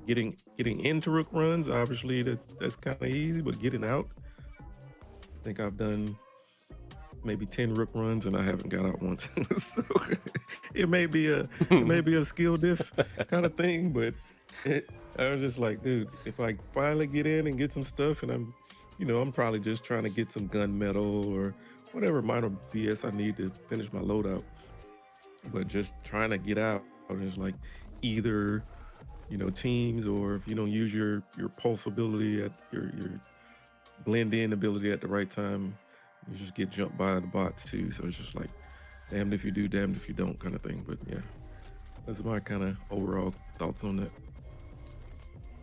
getting into rook runs, obviously that's kind of easy, but getting out, I think I've done maybe 10 rook runs and I haven't got out once. So it may be a skill diff kind of thing, but I was just like, dude, if I finally get in and get some stuff, and I'm probably just trying to get some gun metal or whatever minor BS I need to finish my loadout. But just trying to get out is like either, teams, or if you don't use your pulse ability, at your blend in ability at the right time, you just get jumped by the bots too. So it's just like, damned if you do, damned if you don't kind of thing. But yeah, that's my kind of overall thoughts on that.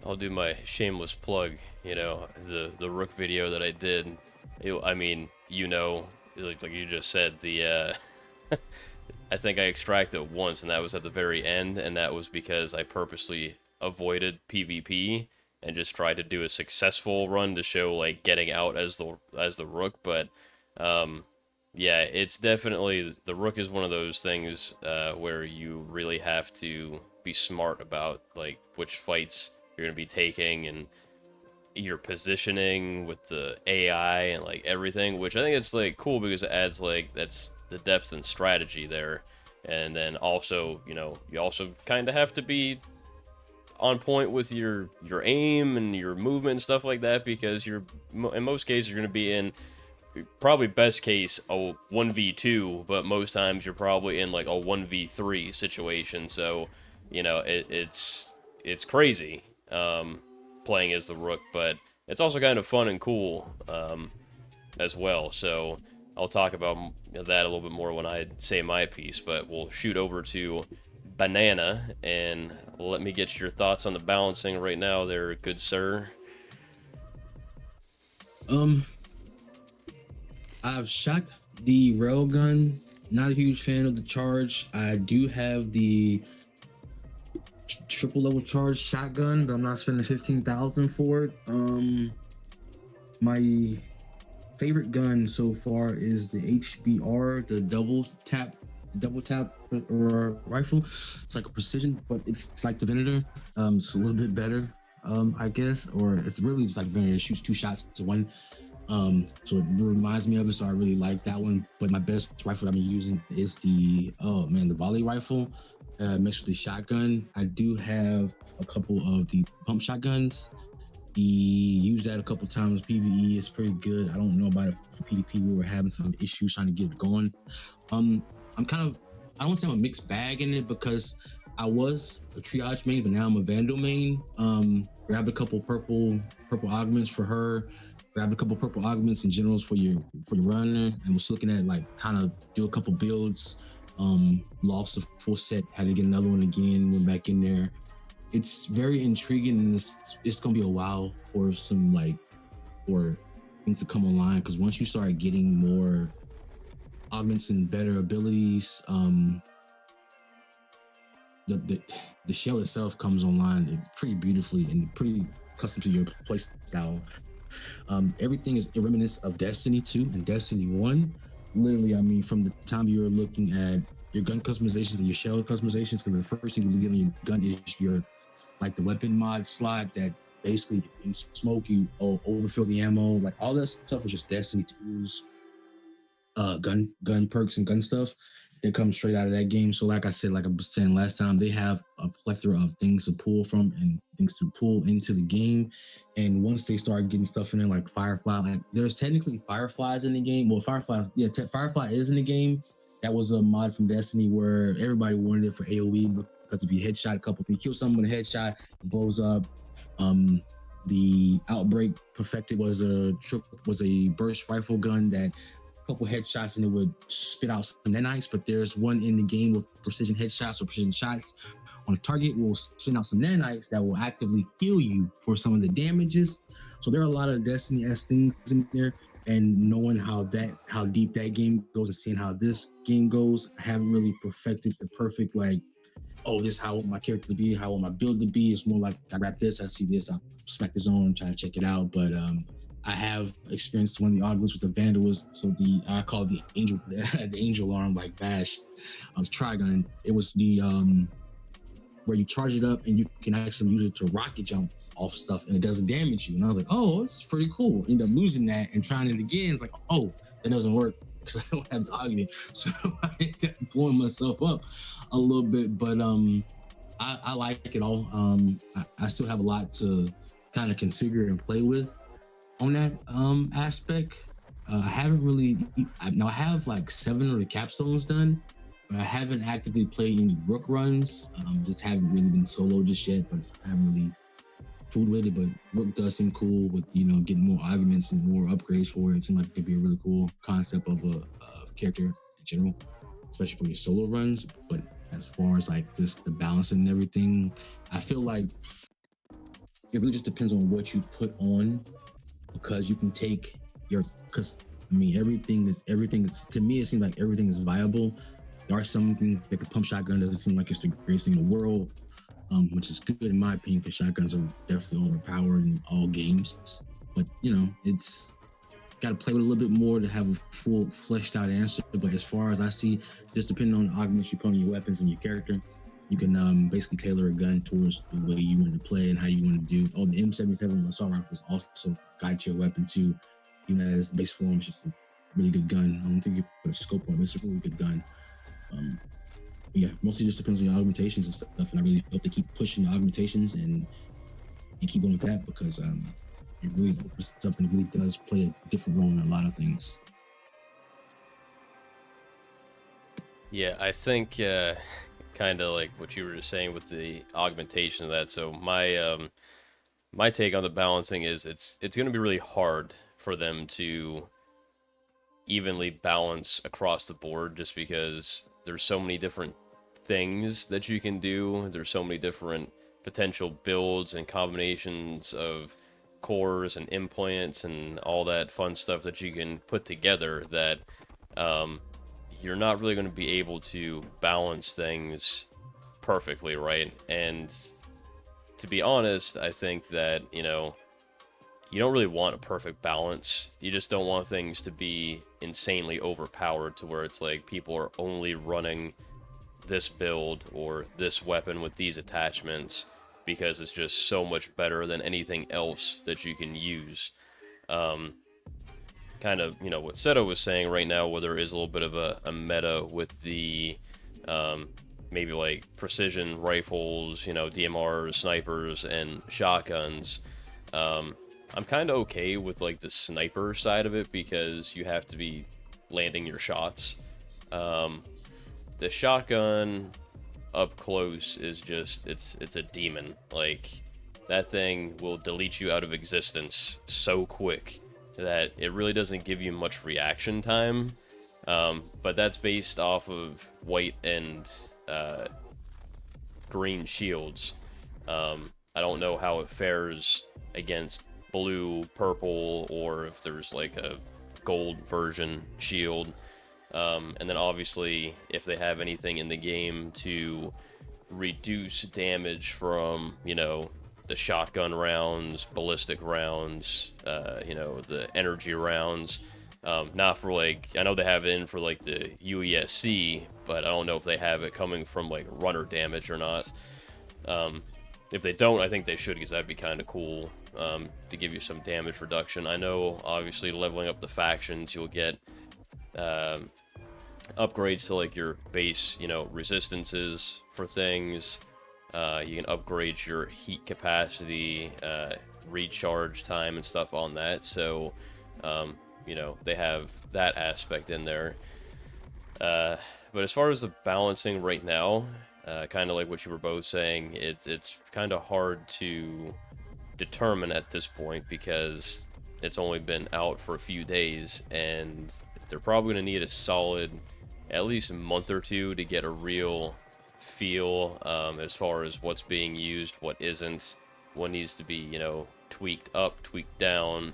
I'll do my shameless plug. The rook video that I did. Like you just said, the I think I extracted once, and that was at the very end, and that was because I purposely avoided PvP and just tried to do a successful run to show like getting out as the rook. But yeah, it's definitely, the rook is one of those things where you really have to be smart about like which fights you're gonna be taking and your positioning with the AI and like everything, which I think it's like cool because it adds like that's the depth and strategy there. And then also, you also kind of have to be on point with your aim and your movement and stuff like that, because you're in most cases you're going to be in probably best case a 1v2, but most times you're probably in like a 1v3 situation. So it's crazy playing as the rook, but it's also kind of fun and cool as well. So I'll talk about that a little bit more when I say my piece, but we'll shoot over to Banana and let me get your thoughts on the balancing right now there, good sir. I've shot the railgun. Not a huge fan of the charge. I do have the triple level charge shotgun, but I'm not spending 15,000 for it. My favorite gun so far is the HBR, the double tap rifle. It's like a precision, but it's like the Venator. It's a little bit better, I guess, or it's really just like Venator. It shoots 2 shots to 1. So it reminds me of it. So I really like that one. But my best rifle I've been using is the volley rifle. mixed with the shotgun. I do have a couple of the pump shotguns. He used that a couple times. PvE is pretty good. I don't know about it for PvP. We were having some issues trying to get it going. I'm kind of, I don't want to say I'm a mixed bag in it because I was a triage main, but now I'm a Vandal main. Grabbed a couple purple augments for her. Grabbed a couple purple augments and generals for your runner, and was looking at like kind of do a couple builds. Lost a full set, had to get another one again. Went back in there. It's very intriguing, and it's gonna be a while for some for things to come online, because once you start getting more augments and better abilities, the shell itself comes online pretty beautifully and pretty custom to your play style. Everything is a reminiscent of Destiny 2 and Destiny 1. Literally, I mean, from the time you're looking at your gun customizations and your shell customizations, because the first thing you get on your gun is your the weapon mod slot that basically in smoke you overfill the ammo. Like all that stuff is just Destiny 2's gun perks and gun stuff. It comes straight out of that game. So like I said, like I was saying last time, they have a plethora of things to pull from and things to pull into the game. And once they start getting stuff in there like Firefly, like there's technically Fireflies in the game. Well, Firefly is in the game. That was a mod from Destiny where everybody wanted it for AoE, because if you headshot if you kill someone with a headshot, it blows up. The Outbreak Perfected was a burst rifle gun that couple headshots and it would spit out some nanites, but there's one in the game with precision headshots or precision shots on a target will spit out some nanites that will actively heal you for some of the damages. So there are a lot of Destiny-esque things in there, and knowing how deep that game goes and seeing how this game goes, I haven't really perfected the perfect this is how I want my character to be, how I want my build to be. It's more like I grab this, I see this, I'll smack the zone, try to check it out. But I have experienced one of the augments with the Vandal, so I call it the angel arm, like Bash of Trigun. It was the where you charge it up and you can actually use it to rocket jump off stuff and it doesn't damage you. And I was like, oh, this is pretty cool. End up losing that and trying it again. It's like, oh, that doesn't work because I don't have this augment. So I ended up blowing myself up a little bit, but I like it all. I still have a lot to kind of configure and play with on that aspect. I haven't really, I have like 7 of the capstones done, but I haven't actively played any Rook runs. Just haven't really been solo just yet, but I haven't really fooled with it. But Rook does seem cool with, getting more arguments and more upgrades for it. It seems like it could be a really cool concept of a character in general, especially for your solo runs. But as far as like just the balance and everything, I feel like it really just depends on what you put on, because you can take everything is to me, it seems like everything is viable. There are some things like the pump shotgun doesn't seem like it's the greatest thing in the world, which is good in my opinion, because shotguns are definitely overpowered in all games. But it's got to play with a little bit more to have a full fleshed out answer. But as far as I see, just depending on the augments you put on your weapons and your character, you can basically tailor a gun towards the way you want to play and how you want to do. Oh, the M77 assault rifle is also guide to your weapon too. At its base form, it's just a really good gun. I don't think you put a scope on it. It's a really good gun. Yeah, mostly just depends on your augmentations and stuff. And I really hope they keep pushing the augmentations and keep going with that, because it really opens up and it really does play a different role in a lot of things. Yeah, I think kind of like what you were just saying with the augmentation of that. So my take on the balancing is it's going to be really hard for them to evenly balance across the board, just because there's so many different things that you can do. There's so many different potential builds and combinations of cores and implants and all that fun stuff that you can put together that you're not really going to be able to balance things perfectly, right? And to be honest, I think that, you don't really want a perfect balance. You just don't want things to be insanely overpowered to where it's like people are only running this build or this weapon with these attachments because it's just so much better than anything else that you can use. Kind of, what Seto was saying right now, where there is a little bit of a meta with the maybe like precision rifles, DMRs, snipers, and shotguns. I'm kind of okay with like the sniper side of it because you have to be landing your shots. Um, the shotgun up close is just it's a demon. Like that thing will delete you out of existence so quick that it really doesn't give you much reaction time. But that's based off of white and green shields. I don't know how it fares against blue, purple, or if there's like a gold version shield. And then obviously, if they have anything in the game to reduce damage from, the shotgun rounds, ballistic rounds, the energy rounds. Not for like, I know they have it in for like the UESC, but I don't know if they have it coming from like runner damage or not. If they don't, I think they should, because that'd be kind of cool to give you some damage reduction. I know, obviously, leveling up the factions, you'll get upgrades to like your base, resistances for things. You can upgrade your heat capacity, recharge time, and stuff on that. So, they have that aspect in there. But as far as the balancing right now, kind of like what you were both saying, it's kind of hard to determine at this point because it's only been out for a few days, and they're probably going to need a solid at least a month or two to get a real feel as far as what's being used, what isn't, what needs to be, tweaked up, tweaked down,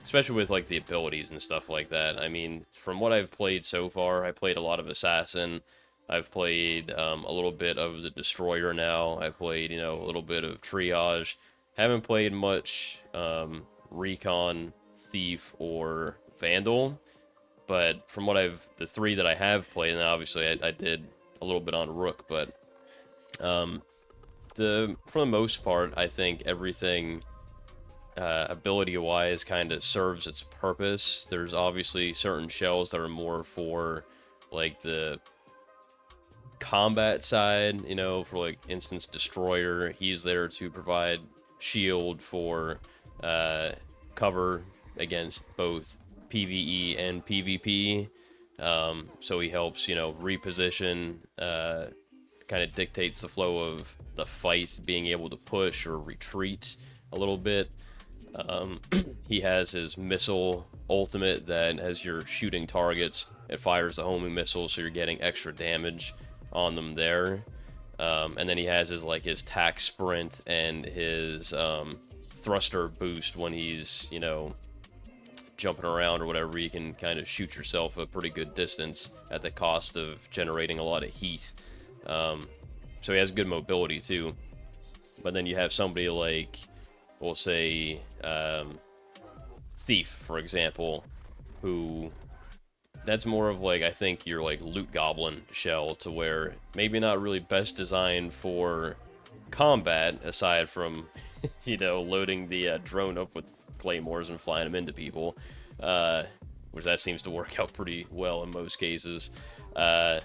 especially with like the abilities and stuff like that. I mean, from what I've played so far, I played a lot of Assassin. I've played a little bit of the Destroyer now. I played, a little bit of Triage. Haven't played much Recon, Thief, or Vandal. But from what the three that I have played, and obviously I did a little bit on Rook, but for the most part, I think everything ability-wise kind of serves its purpose. There's obviously certain shells that are more for like the combat side, for like instance Destroyer. He's there to provide shield for cover against both PvE and PvP. So he helps, reposition, kind of dictates the flow of the fight, being able to push or retreat a little bit. He has his missile ultimate that, as you're shooting targets, it fires the homing missile, so you're getting extra damage on them there. And then he has his tack sprint and his thruster boost when he's, jumping around or whatever. You can kind of shoot yourself a pretty good distance at the cost of generating a lot of heat. So he has good mobility too. But then you have somebody like, we'll say, Thief, for example, who that's more of like, I think, your like loot goblin shell, to where maybe not really best designed for combat aside from loading the drone up with claymores and flying them into people, which that seems to work out pretty well in most cases. But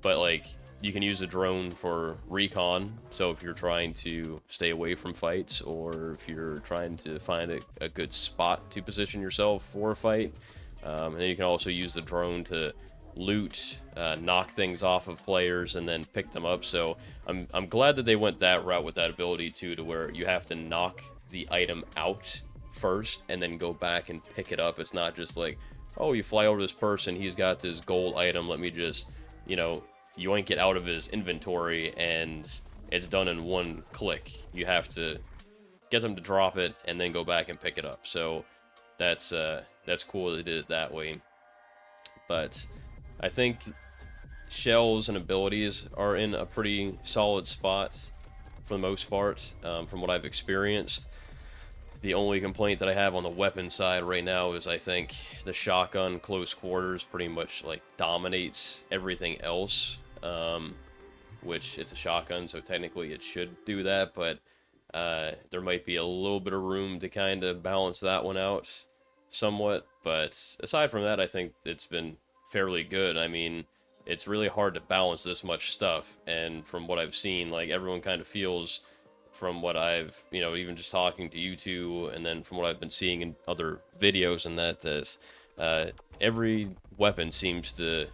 like, you can use a drone for recon, so if you're trying to stay away from fights, or if you're trying to find a good spot to position yourself for a fight. And then you can also use the drone to loot, knock things off of players, and then pick them up. So I'm glad that they went that route with that ability too, to where you have to knock the item out first and then go back and pick it up. It's not just like, oh, you fly over this person, he's got this gold item, let me just, yoink it out of his inventory, and it's done in one click. You have to get them to drop it and then go back and pick it up. So that's cool they did it that way. But I think shells and abilities are in a pretty solid spot for the most part, from what I've experienced. The only complaint that I have on the weapon side right now is I think the shotgun close quarters pretty much like dominates everything else, which it's a shotgun, so technically it should do that, but there might be a little bit of room to kind of balance that one out somewhat. But aside from that, I think it's been fairly good. I mean, it's really hard to balance this much stuff. And from what I've seen, like everyone kind of feels, from what I've, even just talking to you two, and then from what I've been seeing in other videos, and that this, every weapon seems to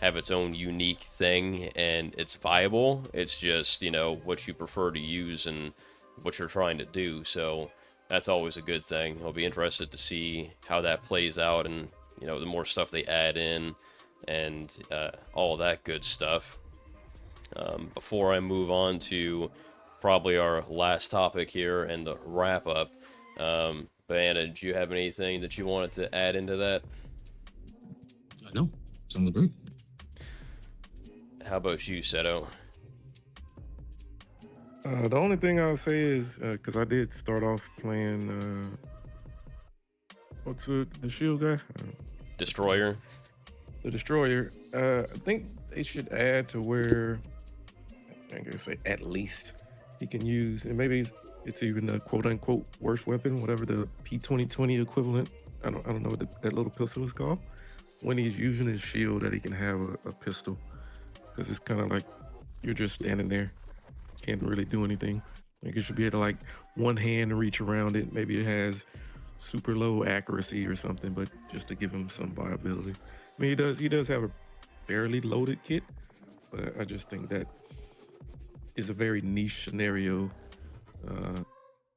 have its own unique thing, and it's viable. It's just, what you prefer to use and what you're trying to do. So that's always a good thing. I'll be interested to see how that plays out, and the more stuff they add in, and all that good stuff. Before I move on to probably our last topic here and the wrap up, Banana, did you have anything that you wanted to add into that? No, sounds great. How about you, Seto? The only thing I'll say is because I did start off playing what's the shield guy? Destroyer. The Destroyer. I think they should add to where I'm gonna say at least he can use, and maybe it's even the quote unquote worst weapon, whatever the P2020 equivalent. I don't know what that little pistol is called. When he's using his shield, that he can have a pistol, because it's kind of like you're just standing there, can't really do anything. Like you should be able to like one hand reach around it. Maybe it has super low accuracy or something, but just to give him some viability. I mean, he does have a fairly loaded kit, but I just think that is a very niche scenario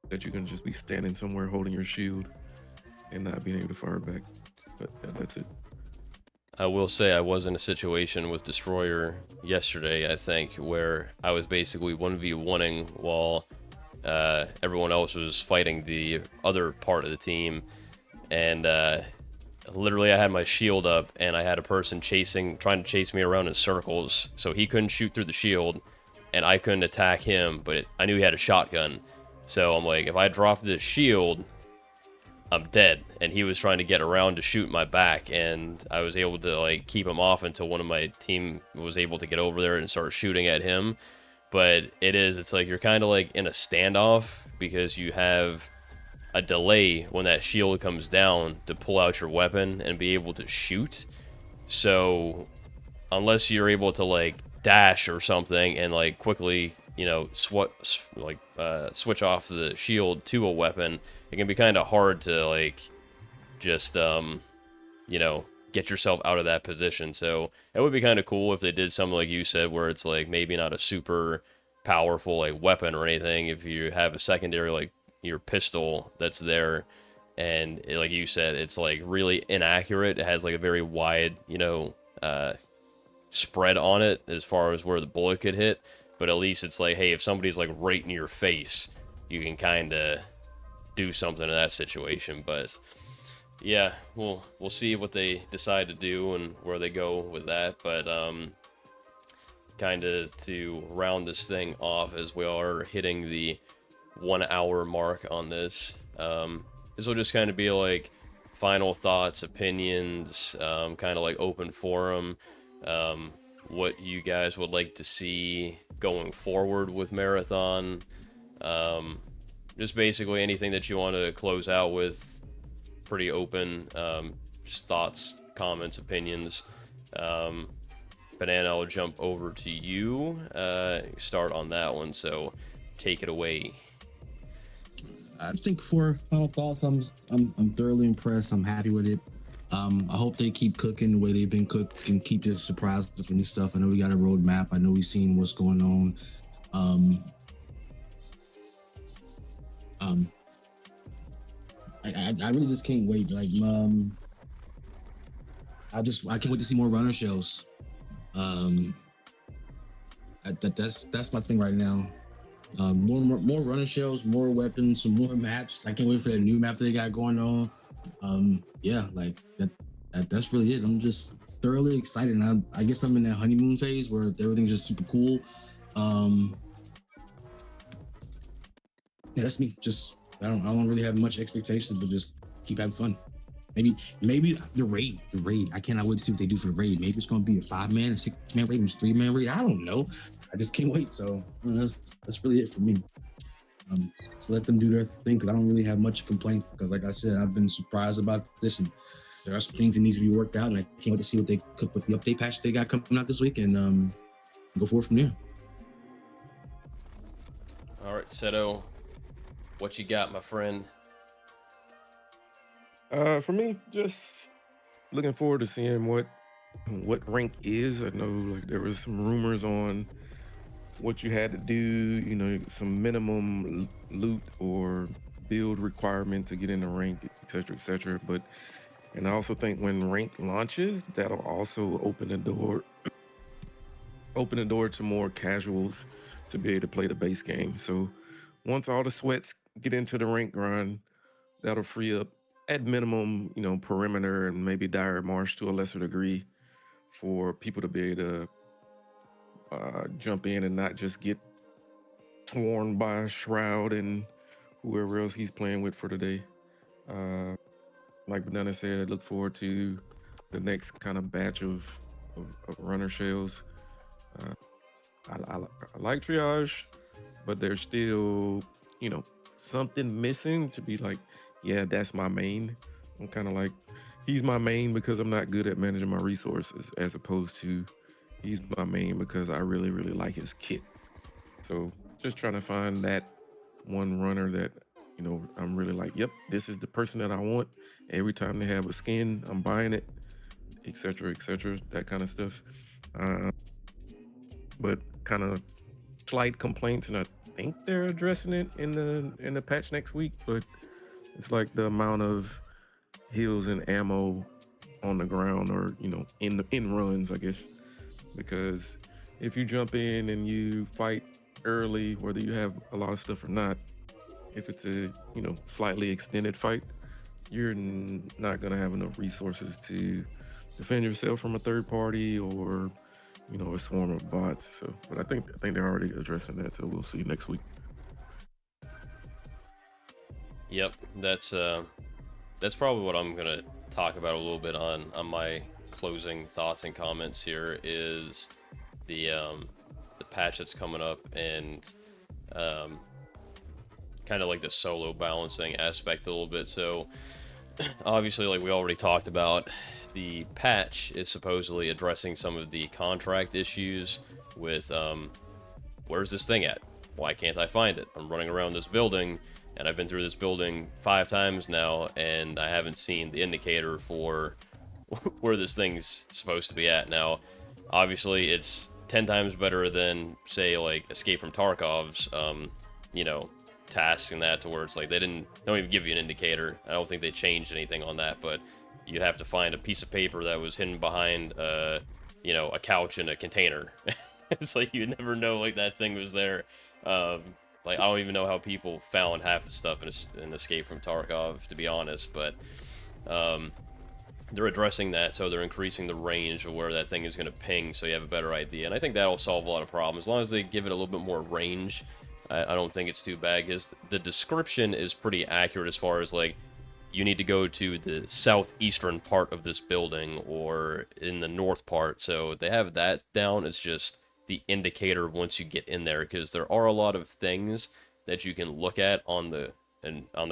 that you can just be standing somewhere holding your shield and not being able to fire back. But yeah, that's it. I will say I was in a situation with Destroyer yesterday, I think, where I was basically 1v1ing while everyone else was fighting the other part of the team. And literally I had my shield up, and I had a person trying to chase me around in circles, so he couldn't shoot through the shield, and I couldn't attack him, but I knew he had a shotgun. So I'm like, if I drop this shield, I'm dead. And he was trying to get around to shoot my back, and I was able to like keep him off until one of my team was able to get over there and start shooting at him. But it's like you're kind of like in a standoff, because you have a delay when that shield comes down to pull out your weapon and be able to shoot. So unless you're able to like dash or something and like quickly switch off the shield to a weapon, it can be kind of hard to like just get yourself out of that position. So it would be kind of cool if they did something like you said, where it's like maybe not a super powerful like weapon or anything, if you have a secondary like your pistol that's there, and like you said, it's like really inaccurate. It has like a very wide spread on it as far as where the bullet could hit, but at least it's like, hey, if somebody's like right in your face, you can kind of do something in that situation. But yeah, we'll see what they decide to do and where they go with that. But kind of to round this thing off, as we are hitting the 1 hour mark on this, this will just kind of be like final thoughts, opinions, kind of like open forum, what you guys would like to see going forward with Marathon, just basically anything that you want to close out with. Pretty open, just thoughts, comments, opinions. Banana, I'll jump over to you, start on that one, so take it away. I think for final thoughts, I'm thoroughly impressed. I'm happy with it. I hope they keep cooking the way they've been cooked and keep this surprise with new stuff. I know we got a roadmap. I know we've seen what's going on. I really just can't wait. Like, I can't wait to see more runner shows. That's my thing right now. More runner shows, more weapons, some more maps. I can't wait for that new map that they got going on. Yeah, like that's really it. I'm just thoroughly excited. And I guess I'm in that honeymoon phase where everything's just super cool. Yeah, that's me. Just I don't really have much expectations, but just keep having fun. Maybe the raid. I cannot wait to see what they do for the raid. Maybe it's gonna be a 5-man, a 6-man raid, a 3-man raid. I don't know. I just can't wait. So that's really it for me. So let them do their thing, because I don't really have much complaint, because like I said, I've been surprised about this, and there are some things that needs to be worked out, and I can't wait to see what they cook with the update patch they got coming out this week, and go forward from there. All right, Seto, what you got, my friend? For me, just looking forward to seeing what rank is. I know like there was some rumors on what you had to do, you know, some minimum loot or build requirement to get in the rank, etc., etc. But and I also think when rank launches, that'll also open the door to more casuals to be able to play the base game. So once all the sweats get into the rank grind, that'll free up at minimum, you know, perimeter and maybe dire marsh to a lesser degree for people to be able to jump in and not just get torn by Shroud and whoever else he's playing with for the day. Like Banana said, I look forward to the next kind of batch of runner shells. I like triage, but there's still, you know, something missing to be like, yeah, that's my main. I'm kind of like, he's my main because I'm not good at managing my resources, as opposed to he's my main because I really, really like his kit. So just trying to find that one runner that, you know, I'm really like, yep, this is the person that I want. Every time they have a skin, I'm buying it, etc., that kind of stuff. But kind of slight complaints, and I think they're addressing it in the patch next week. But it's like the amount of heals and ammo on the ground, or you know, in runs, I guess. Because if you jump in and you fight early, whether you have a lot of stuff or not, if it's a, you know, slightly extended fight, you're not gonna have enough resources to defend yourself from a third party or, you know, a swarm of bots. So, but I think they're already addressing that. So we'll see next week. Yep, that's probably what I'm gonna talk about a little bit on my closing thoughts and comments here, is the patch that's coming up, and kind of like the solo balancing aspect a little bit. So obviously, like we already talked about, the patch is supposedly addressing some of the contract issues with where's this thing at? Why can't I find it? I'm running around this building, and I've been through this building 5 times now, and I haven't seen the indicator for where this thing's supposed to be at. Now, obviously, it's 10 times better than, say, like Escape from Tarkov's, you know, tasks and that, to where it's like they don't even give you an indicator. I don't think they changed anything on that, but you'd have to find a piece of paper that was hidden behind, you know, a couch in a container. It's like you'd never know, like, that thing was there. Like, I don't even know how people found half the stuff in Escape from Tarkov, to be honest, but they're addressing that, so they're increasing the range of where that thing is going to ping, so you have a better idea. And I think that'll solve a lot of problems. As long as they give it a little bit more range, I don't think it's too bad, because the description is pretty accurate as far as, like, you need to go to the southeastern part of this building, or in the north part, so they have that down. It's just the indicator once you get in there, because there are a lot of things that you can look at on the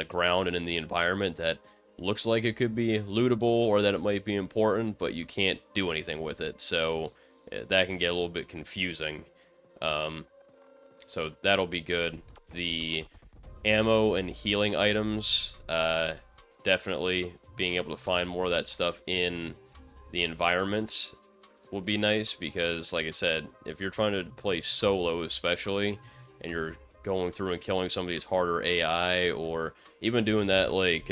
ground and in the environment that looks like it could be lootable, or that it might be important, but you can't do anything with it, so that can get a little bit confusing. So that'll be good. The ammo and healing items, definitely being able to find more of that stuff in the environment will be nice, because like I said, if you're trying to play solo especially, and you're going through and killing some of these harder AI, or even doing that, like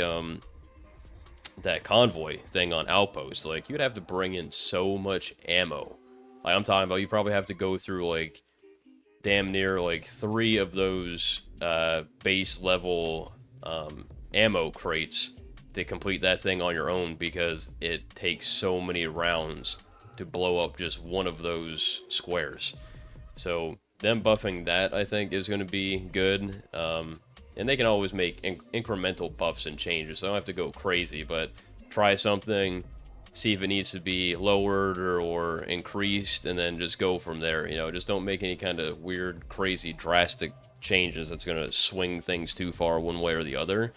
that convoy thing on Outpost, like, you'd have to bring in so much ammo. Like, I'm talking about, you probably have to go through like damn near like 3 of those base level ammo crates to complete that thing on your own, because it takes so many rounds to blow up just one of those squares. So them buffing that, I think, is going to be good. And they can always make incremental buffs and changes, so I don't have to go crazy, but try something, see if it needs to be lowered or increased, and then just go from there. You know, just don't make any kind of weird, crazy, drastic changes that's going to swing things too far one way or the other.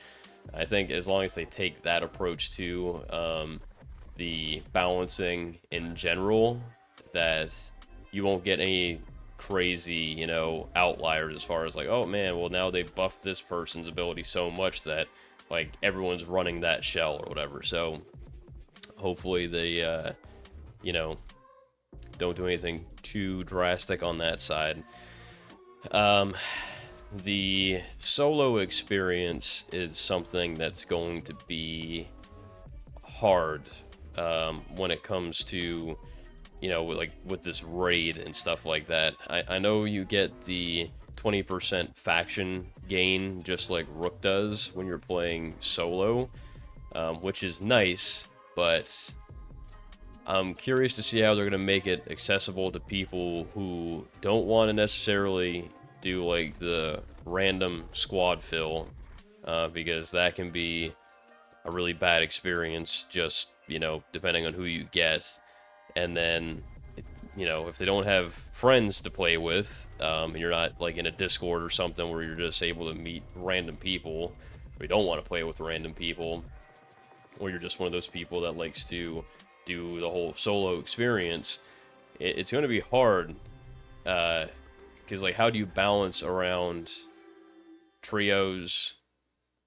I think as long as they take that approach too, the balancing in general, that you won't get any crazy, outliers as far as like, oh man, well now they buffed this person's ability so much that like everyone's running that shell or whatever. So hopefully they, don't do anything too drastic on that side. The solo experience is something that's going to be hard when it comes to, like with this raid and stuff like that. I know you get the 20% faction gain just like Rook does when you're playing solo, which is nice, but I'm curious to see how they're going to make it accessible to people who don't want to necessarily do like the random squad fill, because that can be a really bad experience, just, depending on who you get. And then, if they don't have friends to play with, and you're not like in a Discord or something where you're just able to meet random people, or you don't want to play with random people, or you're just one of those people that likes to do the whole solo experience, it's going to be hard, because like, how do you balance around trios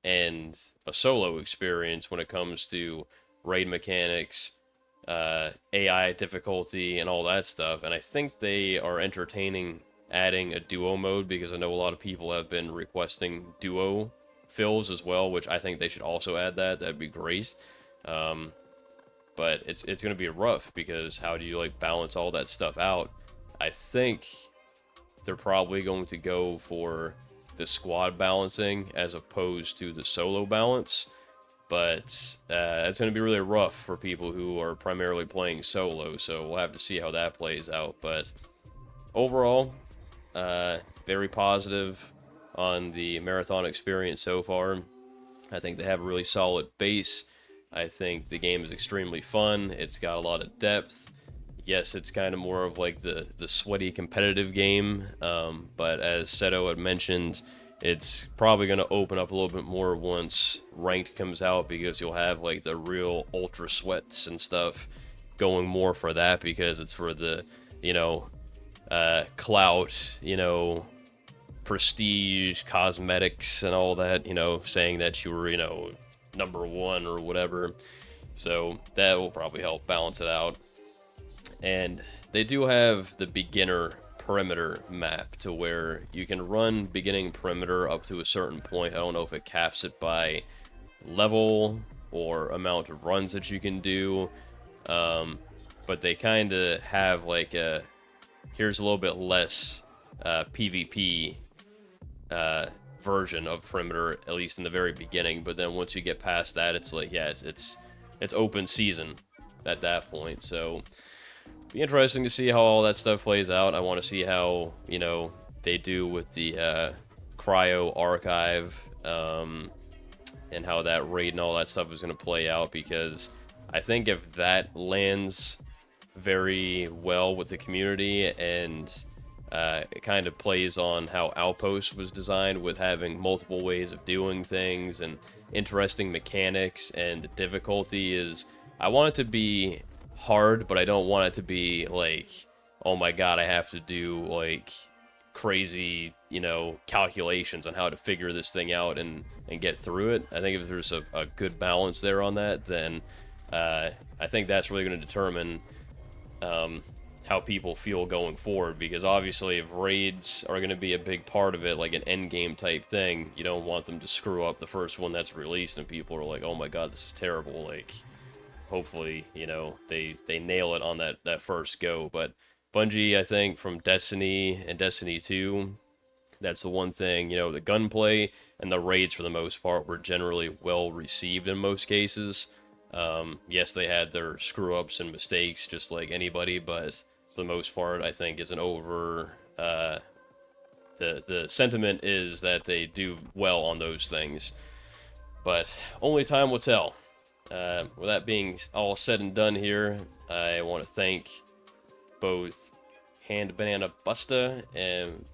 and a solo experience when it comes to raid mechanics, AI difficulty, and all that stuff? And I think they are entertaining adding a duo mode, because I know a lot of people have been requesting duo fills as well, which I think they should also add that. That'd be great. But it's going to be rough, because how do you like balance all that stuff out? I think they're probably going to go for the squad balancing as opposed to the solo balance, but it's going to be really rough for people who are primarily playing solo, so we'll have to see how that plays out. But overall, very positive on the Marathon experience so far. I think they have a really solid base. I think the game is extremely fun. It's got a lot of depth. Yes, it's kind of more of like the sweaty competitive game, but as Seto had mentioned, it's probably going to open up a little bit more once Ranked comes out, because you'll have like the real ultra sweats and stuff going more for that, because it's for the, clout, prestige, cosmetics, and all that, saying that you were, number one or whatever. So that will probably help balance it out. And they do have the beginner perimeter map, to where you can run beginning perimeter up to a certain point. I don't know if it caps it by level or amount of runs that you can do, but they kind of have like here's a little bit less PvP version of perimeter, at least in the very beginning. But then once you get past that, it's like, yeah, it's open season at that point. So be interesting to see how all that stuff plays out. I want to see how, they do with the cryo archive, and how that raid and all that stuff is going to play out, because I think if that lands very well with the community, and it kind of plays on how Outpost was designed, with having multiple ways of doing things and interesting mechanics, and the difficulty is, I want it to be hard, but I don't want it to be like, oh my god, I have to do like crazy, calculations on how to figure this thing out and get through it. I think if there's a good balance there on that, then I think that's really going to determine how people feel going forward, because obviously if raids are going to be a big part of it, like an end game type thing, you don't want them to screw up the first one that's released and people are like, oh my god, this is terrible. Like, hopefully, they nail it on that first go. But Bungie, I think, from Destiny and Destiny 2, that's the one thing, the gunplay and the raids for the most part were generally well received in most cases. Yes, they had their screw-ups and mistakes just like anybody, but for the most part, I think is an over... the sentiment is that they do well on those things. But only time will tell. With that being all said and done here, I want to thank both Hand Banana Busta and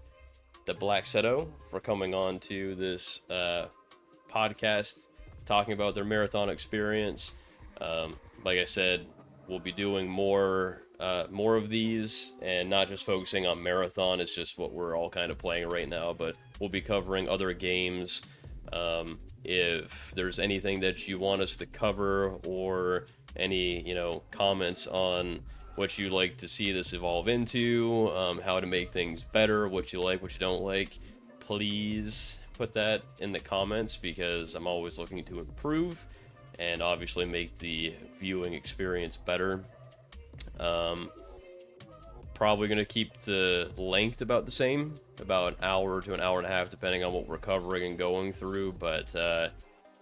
the Black Seto for coming on to this podcast, talking about their marathon experience. Like I said, we'll be doing more of these, and not just focusing on Marathon. It's just what we're all kind of playing right now, but we'll be covering other games. If there's anything that you want us to cover, or any, comments on what you'd like to see this evolve into, how to make things better, what you like, what you don't like, please put that in the comments, because I'm always looking to improve and obviously make the viewing experience better. Probably going to keep the length about the same, about an hour to an hour and a half, depending on what we're covering and going through. But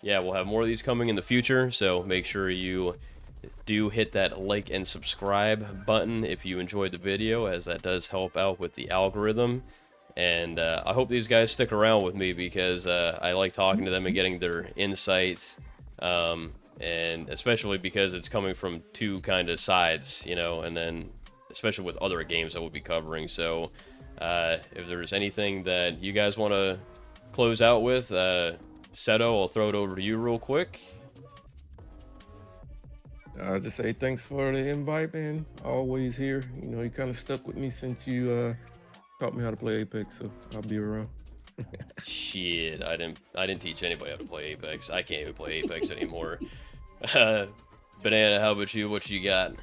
yeah, we'll have more of these coming in the future, so make sure you do hit that like and subscribe button if you enjoyed the video, as that does help out with the algorithm. And I hope these guys stick around with me, because I like talking to them and getting their insights, and especially because it's coming from two kind of sides, and then especially with other games that we'll be covering. So if there's anything that you guys want to close out with, Seto, I'll throw it over to you real quick. I'll just say thanks for the invite, man. Always here. You kind of stuck with me since you taught me how to play Apex, so I'll be around. Shit, I didn't teach anybody how to play Apex. I can't even play Apex anymore. Banana, how about you? What you got?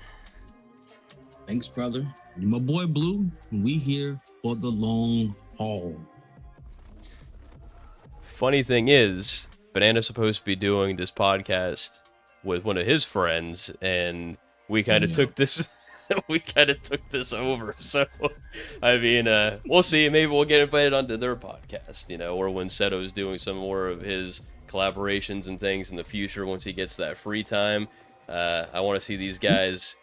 Thanks, brother. You my boy Blue. We here for the long haul. Funny thing is, Banana's supposed to be doing this podcast with one of his friends, and we kind of took this over. So I mean, we'll see. Maybe we'll get invited onto their podcast, or when Seto's doing some more of his collaborations and things in the future, once he gets that free time. I want to see these guys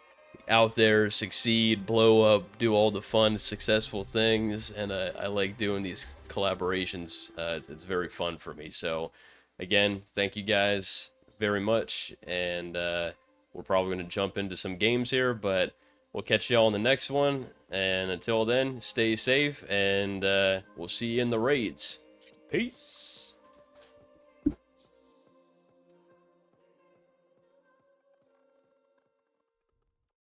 out there succeed, blow up, do all the fun, successful things, and I like doing these collaborations. It's very fun for me. So again, thank you guys very much, and we're probably going to jump into some games here, but we'll catch y'all in the next one, and until then, stay safe, and we'll see you in the raids. Peace.